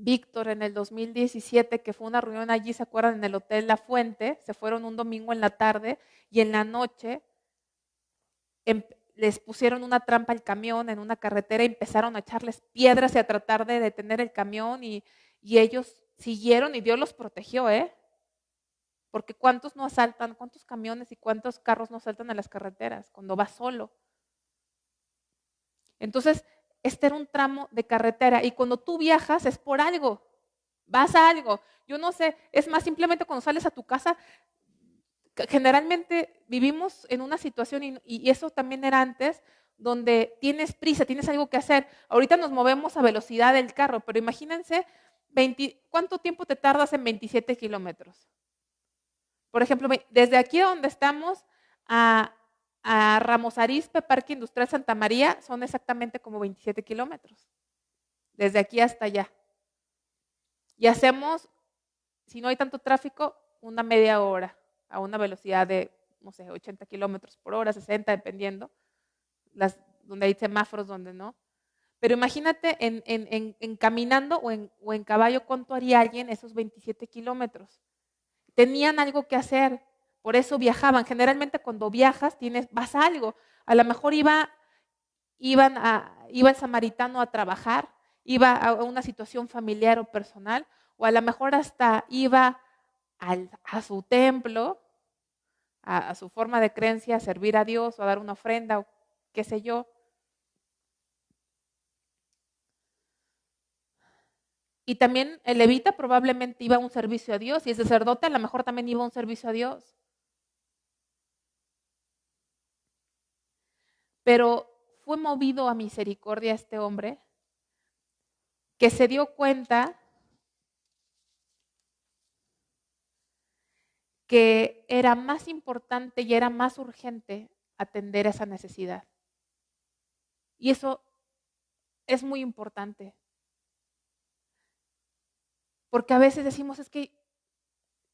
A: Víctor en el 2017, que fue una reunión allí, ¿se acuerdan? En el Hotel La Fuente, se fueron un domingo en la tarde y en la noche les pusieron una trampa al camión en una carretera y empezaron a echarles piedras y a tratar de detener el camión y ellos siguieron y Dios los protegió, ¿eh? Porque ¿cuántos no asaltan? ¿Cuántos camiones y cuántos carros no asaltan a las carreteras cuando vas solo? Entonces, este era un tramo de carretera y cuando tú viajas es por algo, vas a algo. Yo no sé, es más, simplemente cuando sales a tu casa, generalmente vivimos en una situación y eso también era antes, donde tienes prisa, tienes algo que hacer. Ahorita nos movemos a velocidad del carro, pero imagínense, ¿cuánto tiempo te tardas en 27 kilómetros? Por ejemplo, desde aquí donde estamos a Ramos Arizpe, Parque Industrial Santa María, son exactamente como 27 kilómetros. Desde aquí hasta allá. Y hacemos, si no hay tanto tráfico, una media hora a una velocidad de, no sé, 80 kilómetros por hora, 60, dependiendo, donde hay semáforos, donde no. Pero imagínate en caminando o en caballo, ¿cuánto haría alguien esos 27 kilómetros? Tenían algo que hacer, por eso viajaban. Generalmente cuando viajas vas a algo. A lo mejor iba el samaritano a trabajar, iba a una situación familiar o personal, o a lo mejor hasta iba a su templo, a su forma de creencia, a servir a Dios o a dar una ofrenda o qué sé yo. Y también el levita probablemente iba a un servicio a Dios y el sacerdote a lo mejor también iba a un servicio a Dios. Pero fue movido a misericordia este hombre que se dio cuenta que era más importante y era más urgente atender esa necesidad. Y eso es muy importante. Porque a veces decimos, es que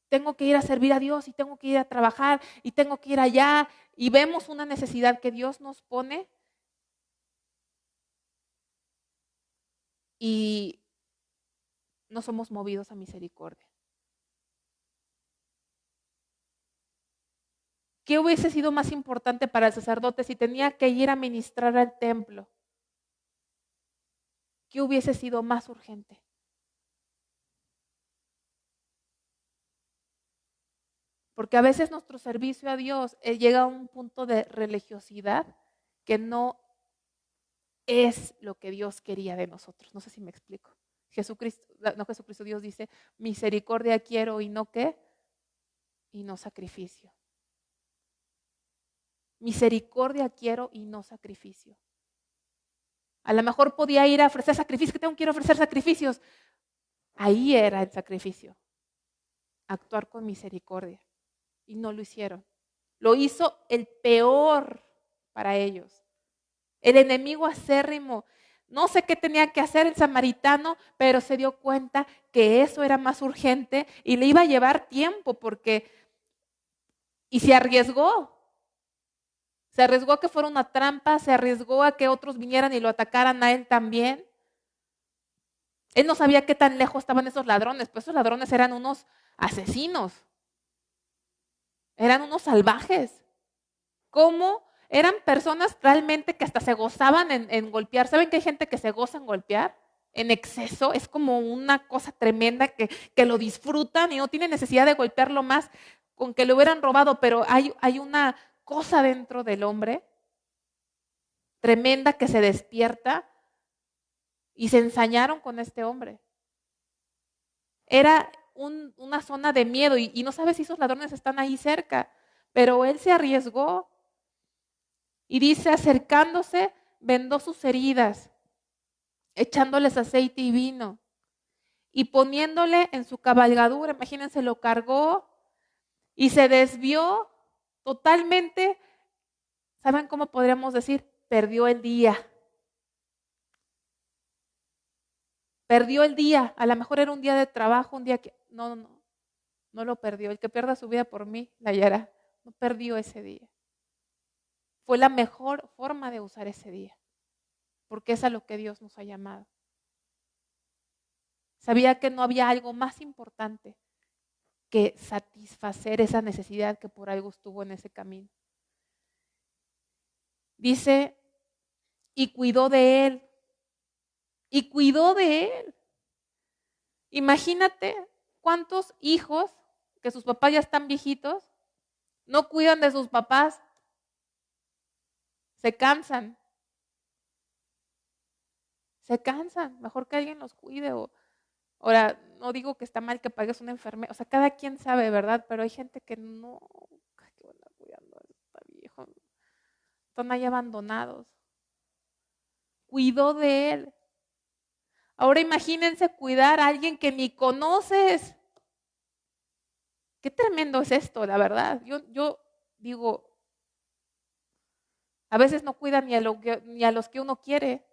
A: tengo que ir a servir a Dios y tengo que ir a trabajar y tengo que ir allá y vemos una necesidad que Dios nos pone y no somos movidos a misericordia. ¿Qué hubiese sido más importante para el sacerdote si tenía que ir a ministrar al templo? ¿Qué hubiese sido más urgente? Porque a veces nuestro servicio a Dios llega a un punto de religiosidad que no es lo que Dios quería de nosotros. No sé si me explico. Jesucristo, Dios dice, misericordia quiero y no qué, y no sacrificio. Misericordia quiero y no sacrificio. A lo mejor podía ir a ofrecer sacrificios, que tengo que ir a ofrecer sacrificios. Ahí era el sacrificio, actuar con misericordia. Y no lo hicieron. Lo hizo el peor para ellos. El enemigo acérrimo. No sé qué tenía que hacer el samaritano, pero se dio cuenta que eso era más urgente y le iba a llevar tiempo y se arriesgó. Se arriesgó a que fuera una trampa, se arriesgó a que otros vinieran y lo atacaran a él también. Él no sabía qué tan lejos estaban esos ladrones, pues esos ladrones eran unos asesinos. Eran unos salvajes. ¿Cómo? Eran personas realmente que hasta se gozaban en golpear. ¿Saben que hay gente que se goza en golpear? En exceso, es como una cosa tremenda que lo disfrutan y no tienen necesidad de golpearlo más. con que le hubieran robado, pero hay una cosa dentro del hombre tremenda que se despierta y se ensañaron con este hombre. Era una zona de miedo y no sabes si esos ladrones están ahí cerca, pero él se arriesgó y dice, acercándose, vendó sus heridas, echándoles aceite y vino y poniéndole en su cabalgadura, imagínense, lo cargó y se desvió totalmente. ¿Saben cómo podríamos decir? Perdió el día. Perdió el día. A lo mejor era un día de trabajo, un día que... No lo perdió. El que pierda su vida por mí, la hallará. No perdió ese día. Fue la mejor forma de usar ese día. Porque es a lo que Dios nos ha llamado. Sabía que no había algo más importante que satisfacer esa necesidad que por algo estuvo en ese camino. Dice, y cuidó de él. Y cuidó de él. Imagínate cuántos hijos que sus papás ya están viejitos no cuidan de sus papás. Se cansan. Se cansan. Mejor que alguien los cuide. Ahora, no digo que está mal que pagues una enfermera. O sea, cada quien sabe, ¿verdad? Pero hay gente que no. Ay, que van a cuidando. Está viejo. Están ahí abandonados. Cuidó de él. Ahora imagínense cuidar a alguien que ni conoces. Qué tremendo es esto, la verdad. Yo digo, a veces no cuidan ni a los que uno quiere.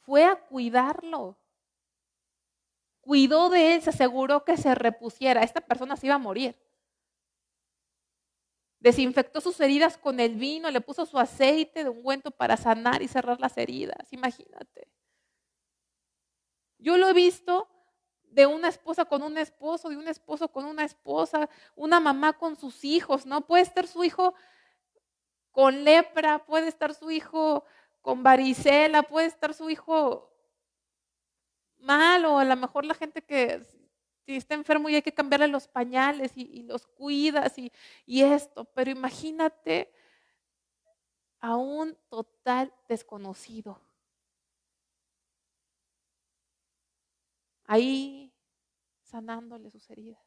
A: Fue a cuidarlo. Cuidó de él, se aseguró que se repusiera. Esta persona se iba a morir. Desinfectó sus heridas con el vino, le puso su aceite de ungüento para sanar y cerrar las heridas. Imagínate. Yo lo he visto de una esposa con un esposo, de un esposo con una esposa, una mamá con sus hijos, ¿no? Puede estar su hijo con lepra, puede estar su hijo con varicela, puede estar su hijo mal, o a lo mejor la gente que si está enfermo y hay que cambiarle los pañales y los cuidas y esto, pero imagínate a un total desconocido ahí sanándole sus heridas,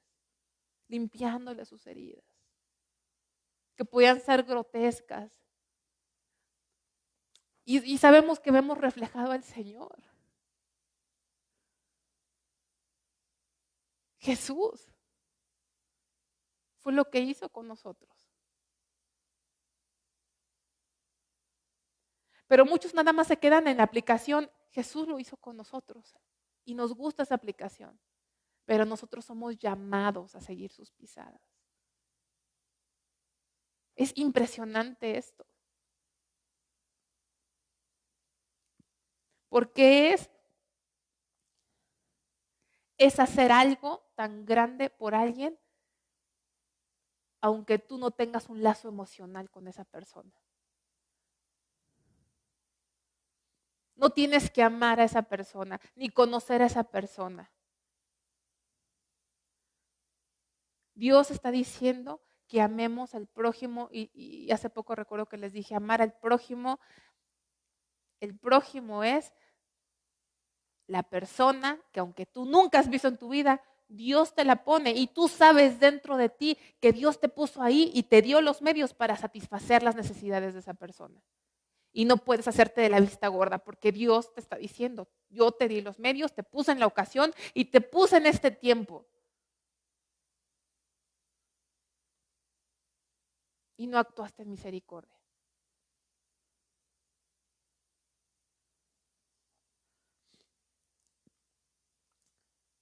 A: limpiándole sus heridas, que podían ser grotescas. Y sabemos que vemos reflejado al Señor. Jesús fue lo que hizo con nosotros. Pero muchos nada más se quedan en la aplicación. Jesús lo hizo con nosotros y nos gusta esa aplicación. Pero nosotros somos llamados a seguir sus pisadas. Es impresionante esto. Porque es hacer algo tan grande por alguien, aunque tú no tengas un lazo emocional con esa persona. No tienes que amar a esa persona, ni conocer a esa persona. Dios está diciendo que amemos al prójimo y hace poco recuerdo que les dije, amar al prójimo. El prójimo es la persona que aunque tú nunca has visto en tu vida, Dios te la pone y tú sabes dentro de ti que Dios te puso ahí y te dio los medios para satisfacer las necesidades de esa persona. Y no puedes hacerte de la vista gorda porque Dios te está diciendo, yo te di los medios, te puse en la ocasión y te puse en este tiempo. Y no actuaste en misericordia.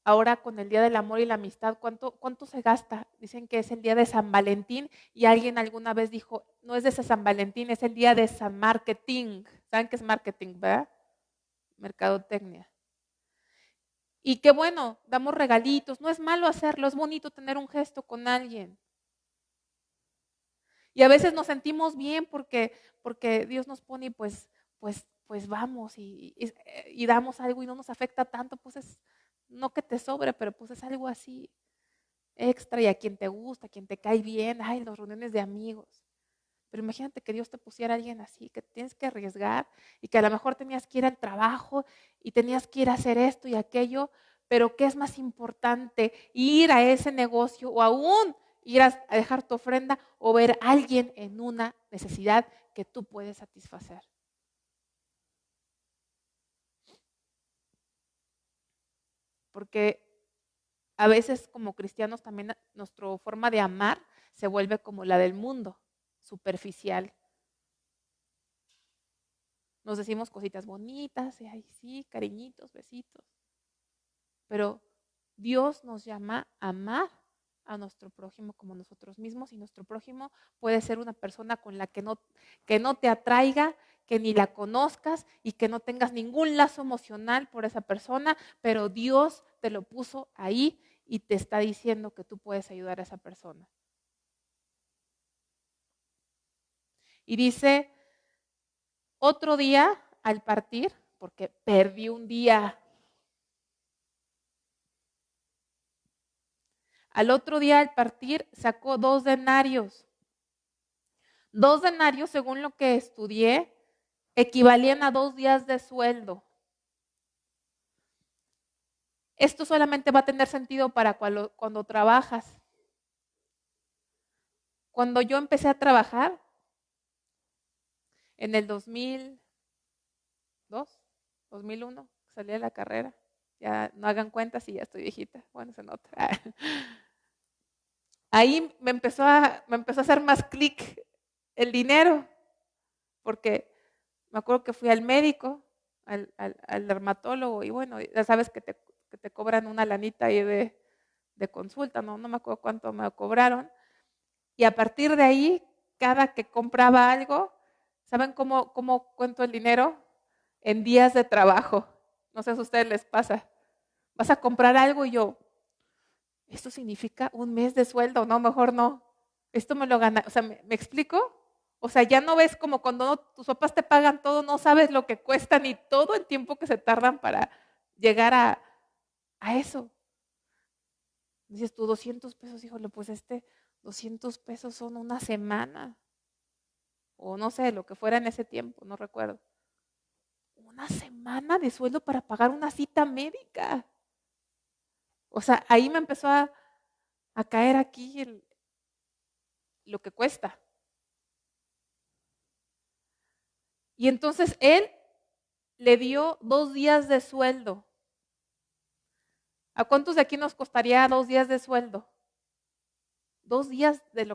A: Ahora con el Día del Amor y la Amistad, ¿cuánto se gasta? Dicen que es el día de San Valentín y alguien alguna vez dijo, no es de San Valentín, es el día de San Marketing. ¿Saben qué es marketing, verdad? Mercadotecnia. Y qué bueno, damos regalitos, no es malo hacerlo, es bonito tener un gesto con alguien. Y a veces nos sentimos bien porque Dios nos pone y pues vamos y damos algo y no nos afecta tanto, pues es, no que te sobre, pero pues es algo así. extra y a quien te gusta, a quien te cae bien, ay, las reuniones de amigos. Pero imagínate que Dios te pusiera a alguien así, que tienes que arriesgar y que a lo mejor tenías que ir al trabajo y tenías que ir a hacer esto y aquello, pero ¿qué es más importante? Ir a ese negocio o aún ir a dejar tu ofrenda o ver a alguien en una necesidad que tú puedes satisfacer. Porque a veces como cristianos también nuestra forma de amar se vuelve como la del mundo, superficial. Nos decimos cositas bonitas, y ay, sí, cariñitos, besitos. Pero Dios nos llama a amar a nuestro prójimo como nosotros mismos, y nuestro prójimo puede ser una persona con la que no te atraiga, que ni la conozcas y que no tengas ningún lazo emocional por esa persona, pero Dios te lo puso ahí y te está diciendo que tú puedes ayudar a esa persona. Y dice, otro día al partir, porque perdí un día. Al otro día al partir sacó 2 denarios. 2 denarios, según lo que estudié, equivalían a 2 días de sueldo. Esto solamente va a tener sentido para cuando trabajas. Cuando yo empecé a trabajar, en el 2002, 2001, salí de la carrera. Ya no hagan cuenta si ya estoy viejita. Bueno, se nota. Ahí me empezó a hacer más clic el dinero, porque me acuerdo que fui al médico, al dermatólogo, y bueno, ya sabes que te cobran una lanita ahí de consulta, no me acuerdo cuánto me cobraron. Y a partir de ahí, cada que compraba algo, ¿saben cómo cuento el dinero? En días de trabajo. No sé si a ustedes les pasa. Vas a comprar algo y yo, ¿esto significa un mes de sueldo? No, mejor no. Esto me lo gana. O sea, ¿me explico? O sea, ya no ves como cuando tus papás te pagan todo, no sabes lo que cuesta ni todo el tiempo que se tardan para llegar a eso. Dices tú, 200 pesos, híjole, pues 200 pesos son una semana. O no sé, lo que fuera en ese tiempo, no recuerdo. Una semana de sueldo para pagar una cita médica. O sea, ahí me empezó a caer aquí lo que cuesta. Y entonces él le dio 2 días de sueldo. ¿A cuántos de aquí nos costaría 2 días de sueldo? 2 días de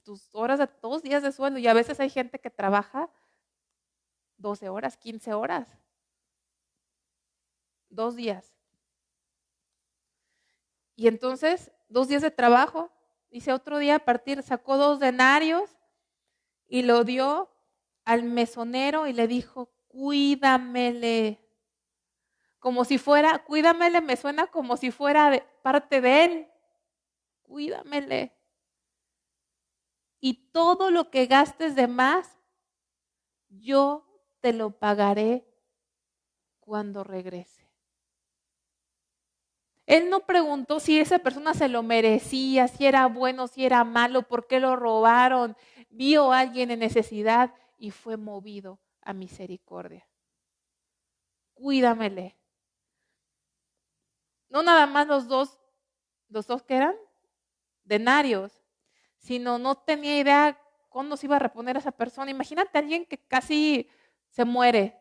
A: tus horas, 2 días de sueldo. Y a veces hay gente que trabaja 12 horas, 15 horas. 2 días. Y entonces, 2 días de trabajo, dice otro día a partir, sacó 2 denarios y lo dio al mesonero y le dijo, cuídamele. Como si fuera, cuídamele me suena como si fuera parte de él. Cuídamele. Y todo lo que gastes de más, yo te lo pagaré cuando regrese. Él no preguntó si esa persona se lo merecía, si era bueno, si era malo, por qué lo robaron. Vio a alguien en necesidad y fue movido a misericordia. Cuídamele. No nada más los dos que eran denarios, sino no tenía idea cuándo se iba a reponer a esa persona. Imagínate a alguien que casi se muere.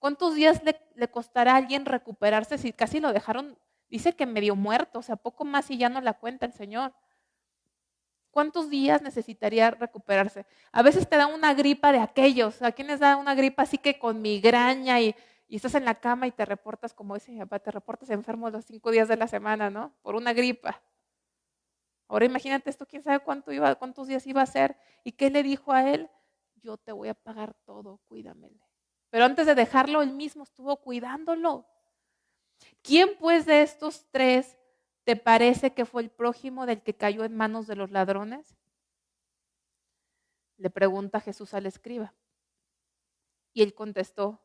A: ¿Cuántos días le costará a alguien recuperarse si casi lo dejaron? Dice que medio muerto, o sea, poco más y ya no la cuenta el Señor. ¿Cuántos días necesitaría recuperarse? A veces te da una gripa de aquellos. ¿A quién les da una gripa así que con migraña y estás en la cama y te reportas, como dice mi papá, te reportas enfermo los 5 días de la semana, ¿no? Por una gripa. Ahora imagínate esto, quién sabe cuántos días iba a ser. ¿Y qué le dijo a él? Yo te voy a pagar todo, cuídamele. Pero antes de dejarlo, él mismo estuvo cuidándolo. ¿Quién pues de estos 3 te parece que fue el prójimo del que cayó en manos de los ladrones? Le pregunta Jesús al escriba. Y él contestó,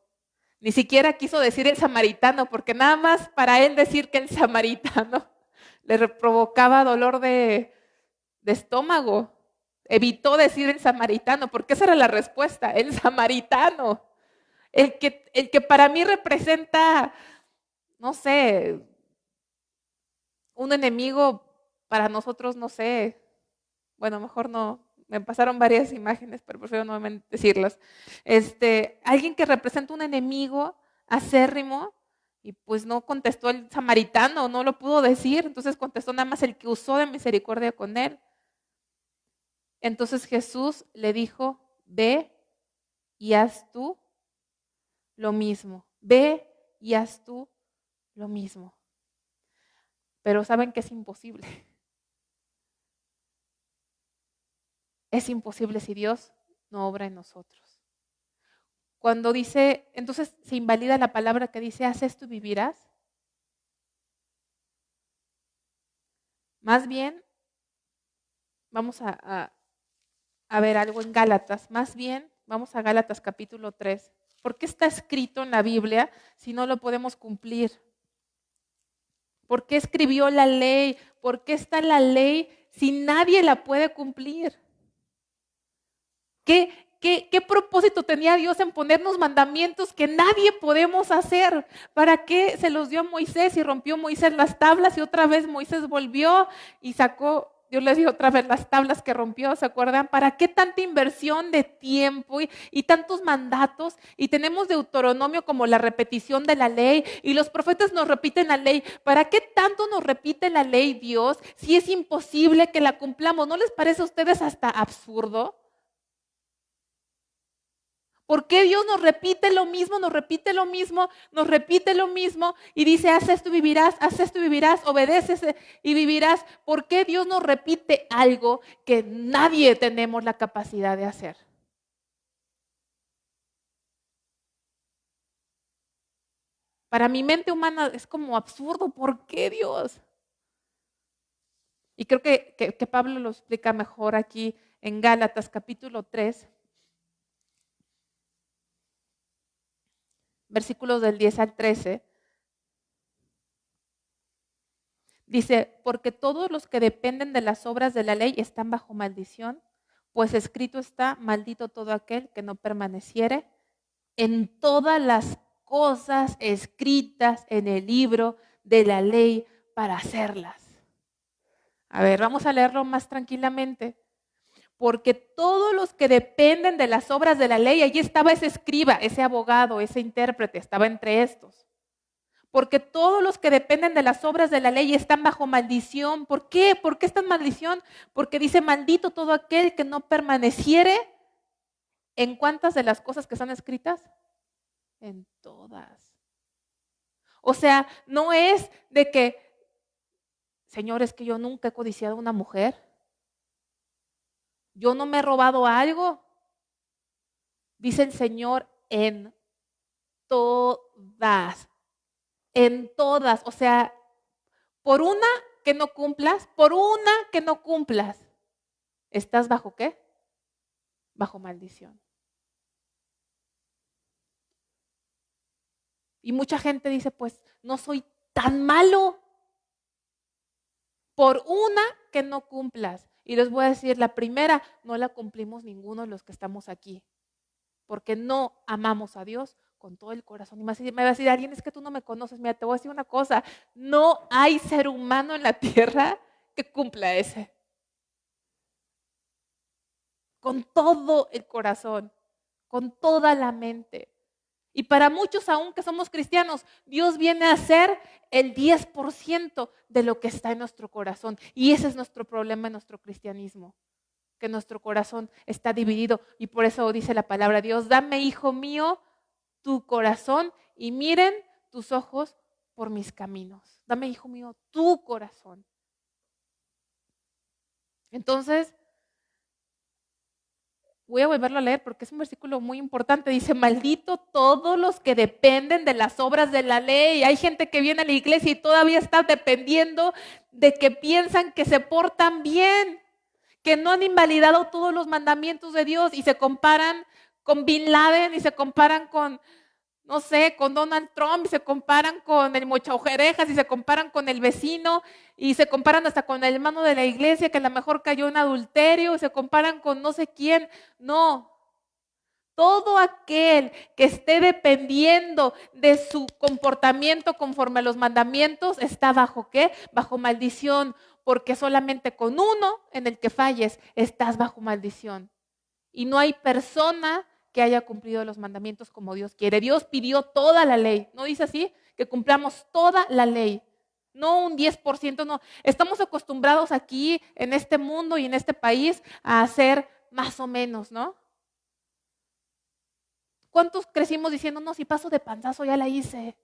A: ni siquiera quiso decir el samaritano, porque nada más para él decir que el samaritano provocaba dolor de estómago. Evitó decir el samaritano, porque esa era la respuesta, el samaritano. El que para mí representa, no sé, un enemigo para nosotros, no sé. Bueno, mejor no. Me pasaron varias imágenes, pero prefiero no decirlas. Alguien que representa un enemigo acérrimo, y pues no contestó el samaritano, no lo pudo decir, entonces contestó nada más el que usó de misericordia con él. Entonces Jesús le dijo, ve y haz tú lo mismo. Ve y haz tú lo mismo. Pero saben que es imposible. Es imposible si Dios no obra en nosotros. Cuando dice, entonces se invalida la palabra que dice, haz esto y vivirás. Más bien, vamos a ver algo en Gálatas. Más bien, vamos a Gálatas capítulo 3. ¿Por qué está escrito en la Biblia si no lo podemos cumplir? ¿Por qué escribió la ley? ¿Por qué está la ley si nadie la puede cumplir? ¿Qué propósito tenía Dios en ponernos mandamientos que nadie podemos hacer? ¿Para qué se los dio a Moisés y rompió Moisés las tablas y otra vez Moisés volvió y sacó, Dios les dio otra vez las tablas que rompió, ¿se acuerdan? ¿Para qué tanta inversión de tiempo y tantos mandatos? Y tenemos Deuteronomio como la repetición de la ley y los profetas nos repiten la ley. ¿Para qué tanto nos repite la ley Dios si es imposible que la cumplamos? ¿No les parece a ustedes hasta absurdo? ¿Por qué Dios nos repite lo mismo, nos repite lo mismo, nos repite lo mismo y dice, haz esto y vivirás, obedeces y vivirás? ¿Por qué Dios nos repite algo que nadie tenemos la capacidad de hacer? Para mi mente humana es como absurdo. ¿Por qué Dios? Y creo que Pablo lo explica mejor aquí en Gálatas capítulo 3. Versículos del 10 al 13, dice, porque todos los que dependen de las obras de la ley están bajo maldición, pues escrito está, maldito todo aquel que no permaneciere en todas las cosas escritas en el libro de la ley para hacerlas. A ver, vamos a leerlo más tranquilamente. Porque todos los que dependen de las obras de la ley, allí estaba ese escriba, ese abogado, ese intérprete, estaba entre estos. Porque todos los que dependen de las obras de la ley están bajo maldición. ¿Por qué? ¿Por qué está en maldición? Porque dice, maldito todo aquel que no permaneciere en cuántas de las cosas que están escritas. En todas. O sea, no es de que, Señor, es que yo nunca he codiciado a una mujer. Yo no me he robado algo. Dice el Señor, en todas. En todas. O sea, por una que no cumplas, ¿estás bajo qué? Bajo maldición. Y mucha gente dice, pues no soy tan malo por una que no cumplas. Y les voy a decir, la primera no la cumplimos ninguno de los que estamos aquí, porque no amamos a Dios con todo el corazón. Y me va a decir alguien, es que tú no me conoces. Mira, te voy a decir una cosa, no hay ser humano en la tierra que cumpla ese. Con todo el corazón, con toda la mente. Y para muchos, aún que somos cristianos, Dios viene a ser el 10% de lo que está en nuestro corazón. Y ese es nuestro problema en nuestro cristianismo, que nuestro corazón está dividido. Y por eso dice la palabra de Dios, dame, hijo mío, tu corazón y miren tus ojos por mis caminos. Dame, hijo mío, tu corazón. Entonces, voy a volverlo a leer porque es un versículo muy importante. Dice, maldito todos los que dependen de las obras de la ley. Hay gente que viene a la iglesia y todavía está dependiendo de que piensan que se portan bien, que no han invalidado todos los mandamientos de Dios y se comparan con Bin Laden y se comparan con no sé, con Donald Trump y se comparan con el mocha orejas y se comparan con el vecino y se comparan hasta con el hermano de la iglesia que a lo mejor cayó en adulterio y se comparan con no sé quién. No, todo aquel que esté dependiendo de su comportamiento conforme a los mandamientos está bajo ¿qué? Bajo maldición, porque solamente con uno en el que falles estás bajo maldición. Y no hay persona que haya cumplido los mandamientos como Dios quiere. Dios pidió toda la ley, ¿no dice así? Que cumplamos toda la ley, no un 10%, no. Estamos acostumbrados aquí en este mundo y en este país a hacer más o menos, ¿no? ¿Cuántos crecimos diciendo, no, si paso de panzazo ya la hice?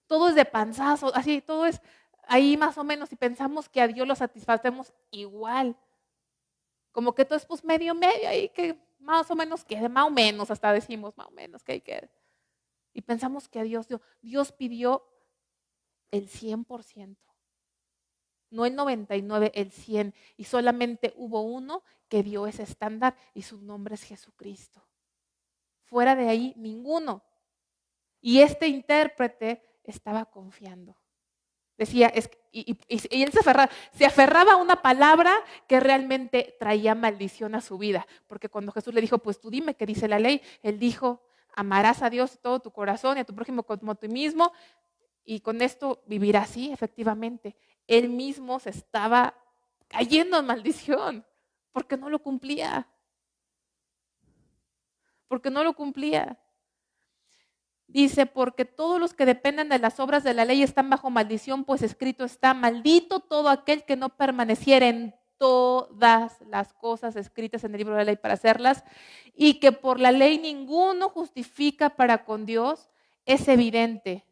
A: Todo es de panzazo, así, todo es ahí más o menos y pensamos que a Dios lo satisfacemos igual. Como que todo es pues medio, ahí que más o menos quede, más o menos, hasta decimos más o menos que hay que. Y pensamos que a Dios pidió el 100%, no el 99, el 100. Y solamente hubo uno que dio ese estándar y su nombre es Jesucristo. Fuera de ahí, ninguno. Y este intérprete estaba confiando. Decía, y él se aferraba a una palabra que realmente traía maldición a su vida. Porque cuando Jesús le dijo, pues tú dime qué dice la ley, él dijo, amarás a Dios de todo tu corazón y a tu prójimo como a ti mismo, y con esto vivirás. Sí, efectivamente. Él mismo se estaba cayendo en maldición porque no lo cumplía. Porque no lo cumplía. Dice, porque todos los que dependen de las obras de la ley están bajo maldición, pues escrito está, maldito todo aquel que no permaneciera en todas las cosas escritas en el libro de la ley para hacerlas, y que por la ley ninguno justifica para con Dios, es evidente.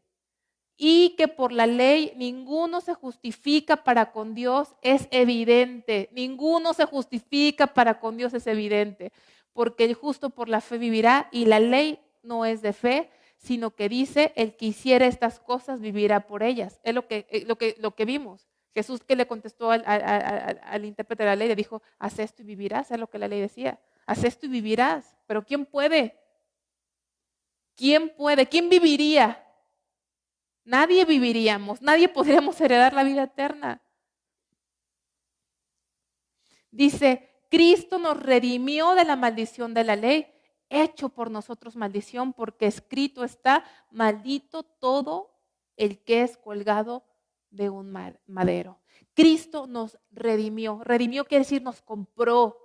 A: Y que por la ley ninguno se justifica para con Dios, es evidente. Ninguno se justifica para con Dios, es evidente. Porque el justo por la fe vivirá, y la ley no es de fe, sino que dice, el que hiciera estas cosas vivirá por ellas. Es lo que vimos. Jesús que le contestó al intérprete de la ley, le dijo, haz esto y vivirás, es lo que la ley decía. Haz esto y vivirás. Pero ¿quién puede? ¿Quién puede? ¿Quién viviría? Nadie viviríamos, nadie podríamos heredar la vida eterna. Dice, Cristo nos redimió de la maldición de la ley, hecho por nosotros maldición, porque escrito está, maldito todo el que es colgado de un madero. Cristo nos redimió. Redimió quiere decir nos compró,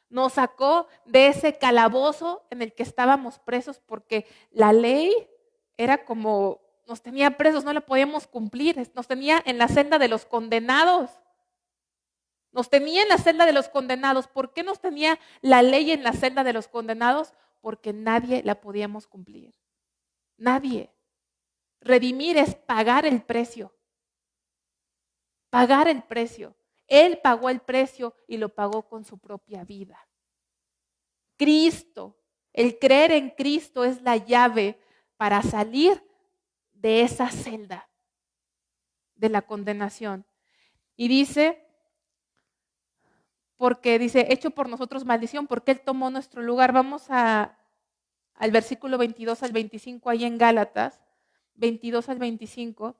A: nos sacó de ese calabozo en el que estábamos presos, porque la ley era como, nos tenía presos, no la podíamos cumplir, nos tenía en la celda de los condenados. Nos tenía en la celda de los condenados. ¿Por qué nos tenía la ley en la celda de los condenados? Porque nadie la podíamos cumplir. Nadie. Redimir es pagar el precio. Pagar el precio. Él pagó el precio y lo pagó con su propia vida. Cristo, el creer en Cristo es la llave para salir de esa celda de la condenación. Y dice, porque dice, hecho por nosotros maldición, porque Él tomó nuestro lugar. Vamos al versículo 22 al 25, ahí en Gálatas, 22 al 25,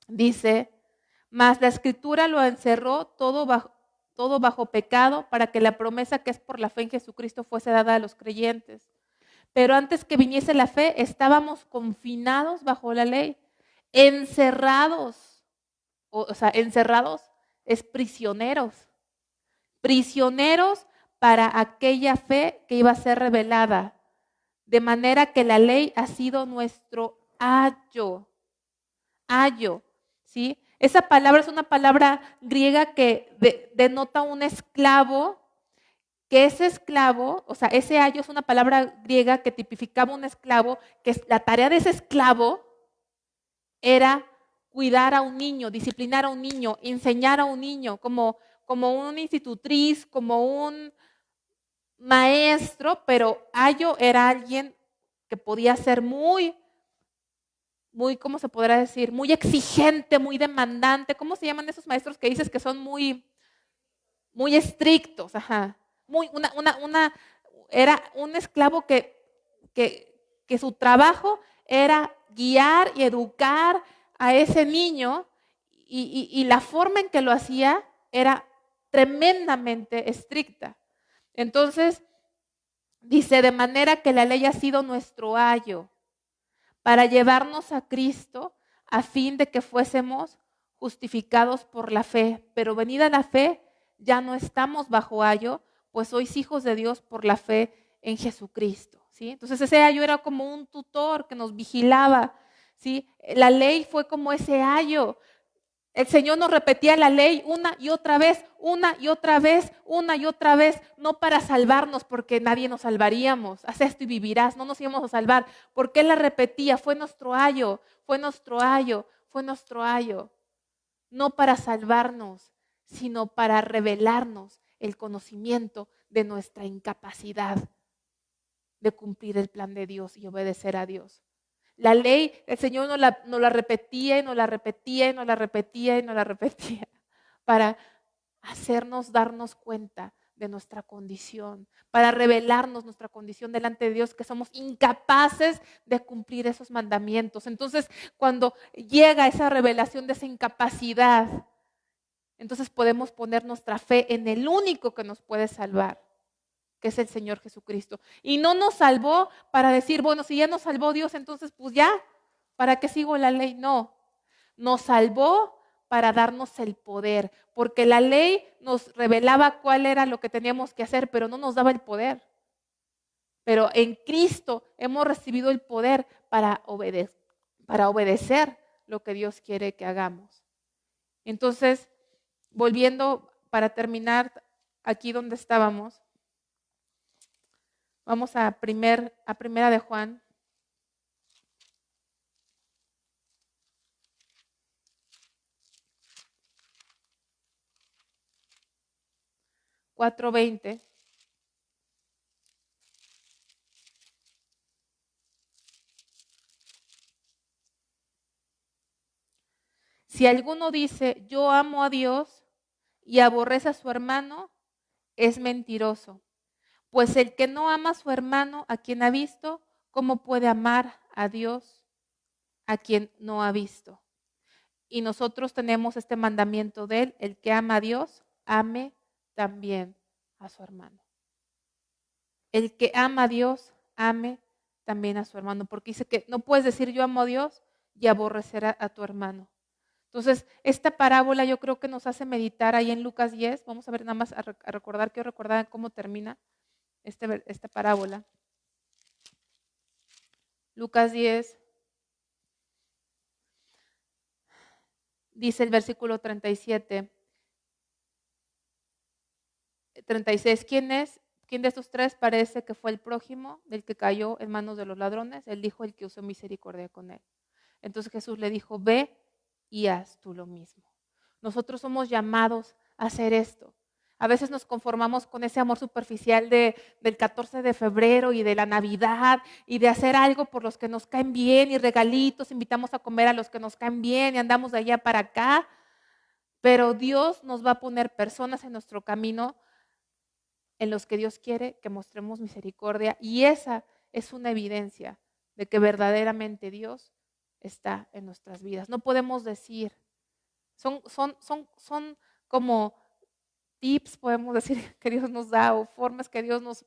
A: dice, mas la Escritura lo encerró todo bajo pecado, para que la promesa que es por la fe en Jesucristo fuese dada a los creyentes. Pero antes que viniese la fe, estábamos confinados bajo la ley, encerrados, encerrados es prisioneros. Prisioneros para aquella fe que iba a ser revelada, de manera que la ley ha sido nuestro ayo, ¿sí? Esa palabra es una palabra griega que denota un esclavo, que ese esclavo, o sea, ese ayo es una palabra griega que tipificaba un esclavo, que la tarea de ese esclavo era cuidar a un niño, disciplinar a un niño, enseñar a un niño, como una institutriz, como un maestro, pero ayo era alguien que podía ser muy, ¿cómo se podrá decir? Muy exigente, muy demandante. ¿Cómo se llaman esos maestros que dices que son muy estrictos? Ajá. Era un esclavo que que su trabajo era guiar y educar a ese niño y la forma en que lo hacía era tremendamente estricta. Entonces, dice, de manera que la ley ha sido nuestro ayo para llevarnos a Cristo a fin de que fuésemos justificados por la fe. Pero venida la fe, ya no estamos bajo ayo, pues sois hijos de Dios por la fe en Jesucristo. ¿Sí? Entonces ese ayo era como un tutor que nos vigilaba. ¿Sí? La ley fue como ese ayo. El Señor nos repetía la ley una y otra vez, una y otra vez, una y otra vez, no para salvarnos, porque nadie nos salvaríamos. Haz esto y vivirás, no nos íbamos a salvar. ¿Por qué la repetía? Fue nuestro ayo, fue nuestro ayo, fue nuestro ayo. No para salvarnos, sino para revelarnos el conocimiento de nuestra incapacidad de cumplir el plan de Dios y obedecer a Dios. La ley, el Señor nos la repetía y nos la repetía y nos la repetía y nos la repetía para hacernos darnos cuenta de nuestra condición, para revelarnos nuestra condición delante de Dios, que somos incapaces de cumplir esos mandamientos. Entonces, cuando llega esa revelación de esa incapacidad, entonces podemos poner nuestra fe en el único que nos puede salvar, que es el Señor Jesucristo. Y no nos salvó para decir, bueno, si ya nos salvó Dios, entonces pues ya, ¿para qué sigo la ley? No, nos salvó para darnos el poder, porque la ley nos revelaba cuál era lo que teníamos que hacer, pero no nos daba el poder. Pero en Cristo hemos recibido el poder para obedecer lo que Dios quiere que hagamos. Entonces, volviendo para terminar aquí donde estábamos, vamos a primera de Juan. 4:20. Si alguno dice, yo amo a Dios y aborrece a su hermano, es mentiroso. Pues el que no ama a su hermano, a quien ha visto, ¿cómo puede amar a Dios a quien no ha visto? Y nosotros tenemos este mandamiento de él, el que ama a Dios, ame también a su hermano. El que ama a Dios, ame también a su hermano, porque dice que no puedes decir yo amo a Dios y aborrecer a tu hermano. Entonces, esta parábola yo creo que nos hace meditar ahí en Lucas 10. Vamos a ver nada más a recordar, quiero recordar cómo termina esta parábola. Lucas 10, dice el versículo 37, 36, ¿quién de estos tres parece que fue el prójimo del que cayó en manos de los ladrones? Él dijo, el que usó misericordia con él. Entonces Jesús le dijo, ve y haz tú lo mismo. Nosotros somos llamados a hacer esto. A veces nos conformamos con ese amor superficial del 14 de febrero y de la Navidad y de hacer algo por los que nos caen bien y regalitos, invitamos a comer a los que nos caen bien y andamos de allá para acá. Pero Dios nos va a poner personas en nuestro camino en los que Dios quiere que mostremos misericordia y esa es una evidencia de que verdaderamente Dios está en nuestras vidas. No podemos decir, son como tips, podemos decir, que Dios nos da o formas que Dios nos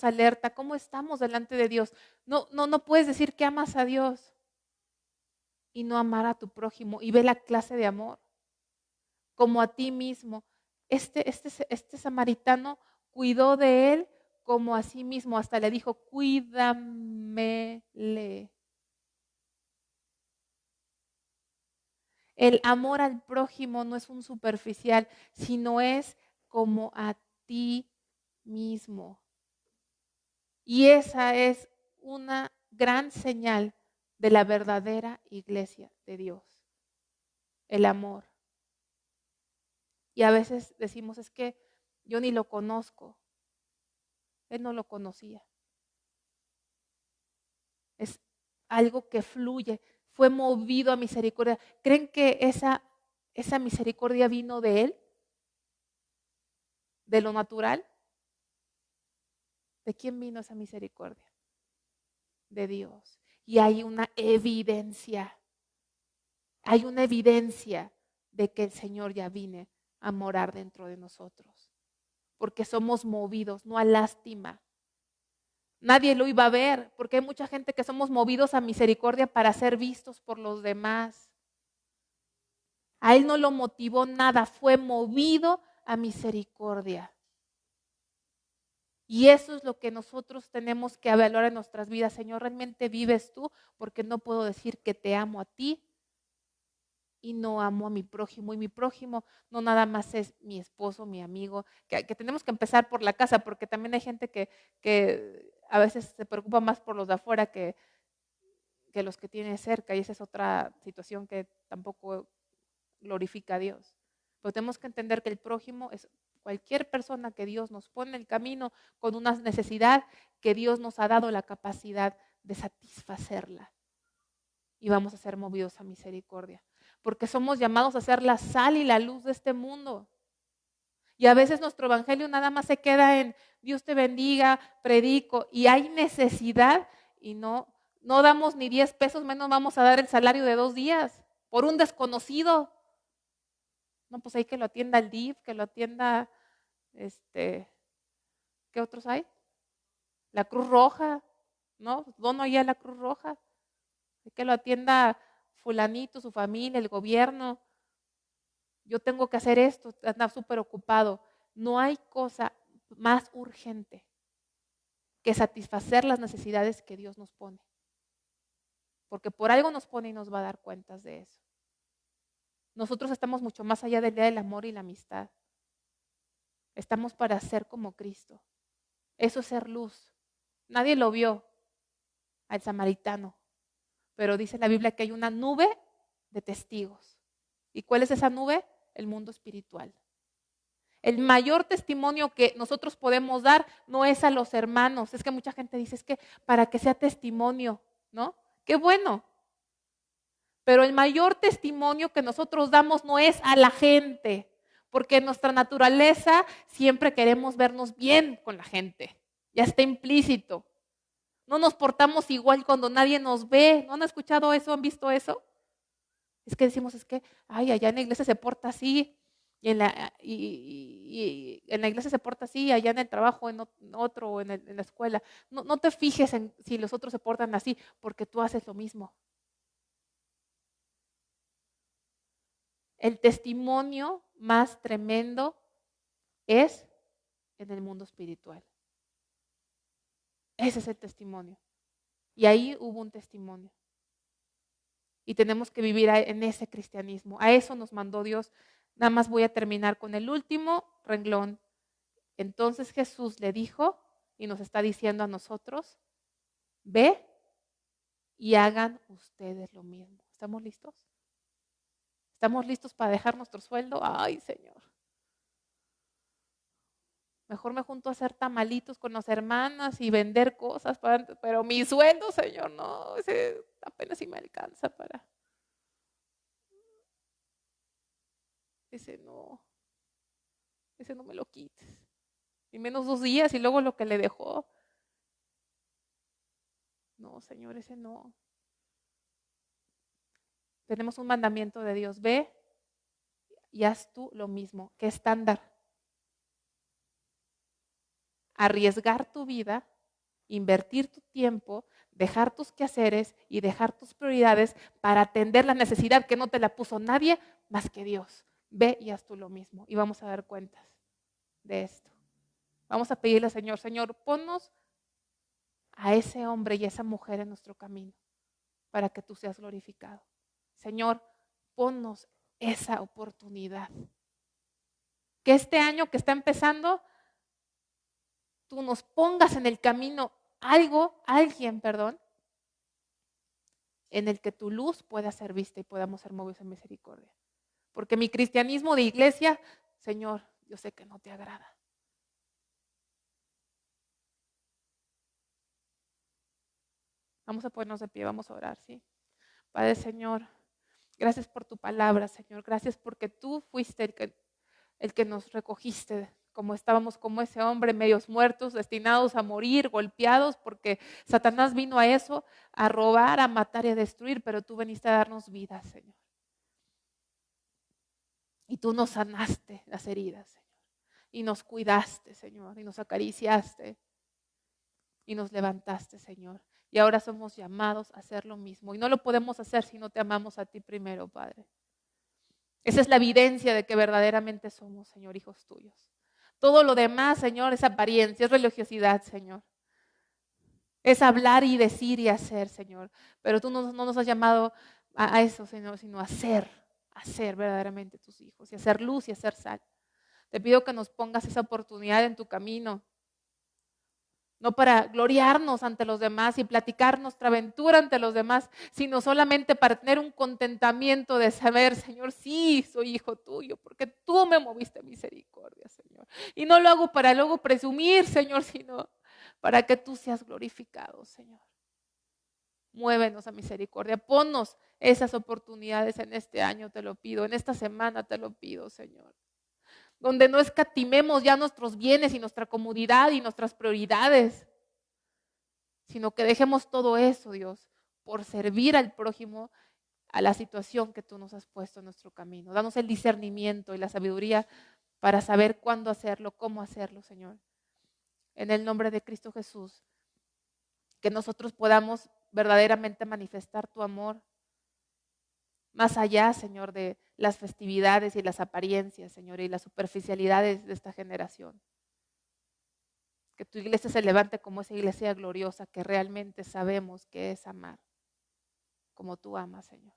A: alerta. ¿Cómo estamos delante de Dios? No puedes decir que amas a Dios y no amar a tu prójimo y ve la clase de amor como a ti mismo. Este samaritano cuidó de él como a sí mismo, hasta le dijo, cuídamele. El amor al prójimo no es un superficial, sino es como a ti mismo. Y esa es una gran señal de la verdadera iglesia de Dios, el amor. Y a veces decimos, es que yo ni lo conozco. Él no lo conocía. Es algo que fluye, fue movido a misericordia. ¿Creen que esa misericordia vino de él? ¿De lo natural? ¿De quién vino esa misericordia? de Dios. Y hay una evidencia. Hay una evidencia de que el Señor ya viene a morar dentro de nosotros. Porque somos movidos, no a lástima. Nadie lo iba a ver, porque hay mucha gente que somos movidos a misericordia para ser vistos por los demás. A él no lo motivó nada, fue movido a misericordia. Y eso es lo que nosotros tenemos que evaluar en nuestras vidas. Señor, ¿realmente vives tú? Porque no puedo decir que te amo a ti y no amo a mi prójimo. Y mi prójimo no nada más es mi esposo, mi amigo, que tenemos que empezar por la casa, porque también hay gente que a veces se preocupa más por los de afuera que los que tiene cerca. Y esa es otra situación que tampoco glorifica a Dios. Pero tenemos que entender que el prójimo es cualquier persona que Dios nos pone en el camino con una necesidad que Dios nos ha dado la capacidad de satisfacerla. Y vamos a ser movidos a misericordia. Porque somos llamados a ser la sal y la luz de este mundo. Y a veces nuestro evangelio nada más se queda en Dios te bendiga, predico, y hay necesidad y no damos ni 10 pesos, menos vamos a dar el salario de 2 días por un desconocido. No, pues hay que lo atienda el DIF, que lo atienda, ¿qué otros hay? La Cruz Roja, ¿no? Dono ya a la Cruz Roja. Hay que lo atienda fulanito, su familia, el gobierno. Yo tengo que hacer esto, anda súper ocupado. No hay cosa más urgente que satisfacer las necesidades que Dios nos pone. Porque por algo nos pone y nos va a dar cuentas de eso. Nosotros estamos mucho más allá del día del amor y la amistad. Estamos para ser como Cristo. Eso es ser luz. Nadie lo vio al samaritano, pero dice la Biblia que hay una nube de testigos. ¿Y cuál es esa nube? El mundo espiritual. El mayor testimonio que nosotros podemos dar no es a los hermanos. Es que mucha gente dice, es que para que sea testimonio, ¿no? Qué bueno. Pero el mayor testimonio que nosotros damos no es a la gente, porque en nuestra naturaleza siempre queremos vernos bien con la gente. Ya está implícito. No nos portamos igual cuando nadie nos ve. ¿No han escuchado eso? ¿Han visto eso? Es que decimos, es que, ay, allá en la iglesia se porta así, y en la iglesia se porta así, allá en el trabajo, en otro, o en la escuela. No te fijes en si los otros se portan así, porque tú haces lo mismo. El testimonio más tremendo es en el mundo espiritual. Ese es el testimonio. Y ahí hubo un testimonio. Y tenemos que vivir en ese cristianismo. A eso nos mandó Dios. Nada más voy a terminar con el último renglón. Entonces Jesús le dijo y nos está diciendo a nosotros, ve y hagan ustedes lo mismo. ¿Estamos listos? ¿Estamos listos para dejar nuestro sueldo? Ay, Señor. Mejor me junto a hacer tamalitos con las hermanas y vender cosas, pero mi sueldo, Señor, no, ese apenas si me alcanza para. Ese no me lo quites. Y menos 2 días y luego lo que le dejó. No, Señor, ese no. Tenemos un mandamiento de Dios, ve y haz tú lo mismo. ¿Qué estándar? Arriesgar tu vida, invertir tu tiempo, dejar tus quehaceres y dejar tus prioridades para atender la necesidad que no te la puso nadie más que Dios. Ve y haz tú lo mismo. Y vamos a dar cuentas de esto. Vamos a pedirle al Señor, Señor, ponnos a ese hombre y a esa mujer en nuestro camino para que tú seas glorificado. Señor, ponnos esa oportunidad. Que este año que está empezando, tú nos pongas en el camino alguien, en el que tu luz pueda ser vista y podamos ser movidos en misericordia. Porque mi cristianismo de iglesia, Señor, yo sé que no te agrada. Vamos a ponernos de pie, vamos a orar, ¿sí? Padre, Señor, gracias por tu palabra, Señor. Gracias porque tú fuiste el que nos recogiste como estábamos como ese hombre, medios muertos, destinados a morir, golpeados, porque Satanás vino a eso, a robar, a matar y a destruir, pero tú veniste a darnos vida, Señor. Y tú nos sanaste las heridas, Señor. Y nos cuidaste, Señor, y nos acariciaste y nos levantaste, Señor. Y ahora somos llamados a hacer lo mismo. Y no lo podemos hacer si no te amamos a ti primero, Padre. Esa es la evidencia de que verdaderamente somos, Señor, hijos tuyos. Todo lo demás, Señor, es apariencia, es religiosidad, Señor. Es hablar y decir y hacer, Señor. Pero tú no nos has llamado a eso, Señor, sino a ser verdaderamente tus hijos y hacer luz y hacer sal. Te pido que nos pongas esa oportunidad en tu camino. No para gloriarnos ante los demás y platicar nuestra aventura ante los demás, sino solamente para tener un contentamiento de saber, Señor, sí, soy hijo tuyo, porque tú me moviste a misericordia, Señor. Y no lo hago para luego presumir, Señor, sino para que tú seas glorificado, Señor. Muévenos a misericordia, ponnos esas oportunidades en este año, te lo pido, en esta semana te lo pido, Señor. Donde no escatimemos ya nuestros bienes y nuestra comodidad y nuestras prioridades, sino que dejemos todo eso, Dios, por servir al prójimo, a la situación que tú nos has puesto en nuestro camino. Danos el discernimiento y la sabiduría para saber cuándo hacerlo, cómo hacerlo, Señor. En el nombre de Cristo Jesús, que nosotros podamos verdaderamente manifestar tu amor más allá, Señor, de las festividades y las apariencias, Señor, y las superficialidades de esta generación. Que tu iglesia se levante como esa iglesia gloriosa que realmente sabemos que es amar, como tú amas, Señor.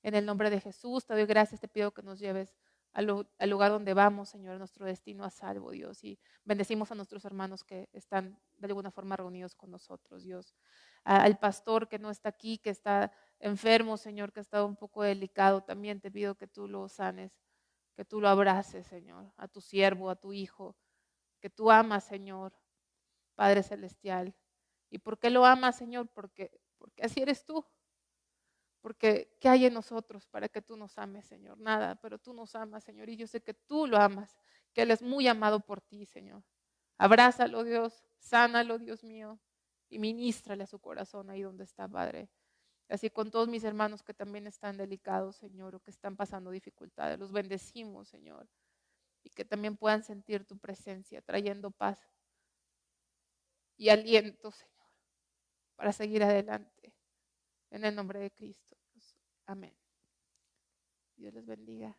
A: En el nombre de Jesús te doy gracias, te pido que nos lleves al lugar donde vamos, Señor, a nuestro destino a salvo, Dios. Y bendecimos a nuestros hermanos que están de alguna forma reunidos con nosotros, Dios. Al pastor que no está aquí, que está enfermo, Señor, que ha estado un poco delicado, también te pido que tú lo sanes, que tú lo abraces, Señor, a tu siervo, a tu hijo, que tú amas, Señor, Padre Celestial. ¿Y por qué lo amas, Señor? Porque así eres tú. Porque ¿qué hay en nosotros para que tú nos ames, Señor? Nada, pero tú nos amas, Señor, y yo sé que tú lo amas, que Él es muy amado por ti, Señor. Abrázalo, Dios, sánalo, Dios mío, y ministrale a su corazón ahí donde está, Padre. Así con todos mis hermanos que también están delicados, Señor, o que están pasando dificultades, los bendecimos, Señor, y que también puedan sentir tu presencia, trayendo paz y aliento, Señor, para seguir adelante. En el nombre de Cristo. Amén. Dios les bendiga.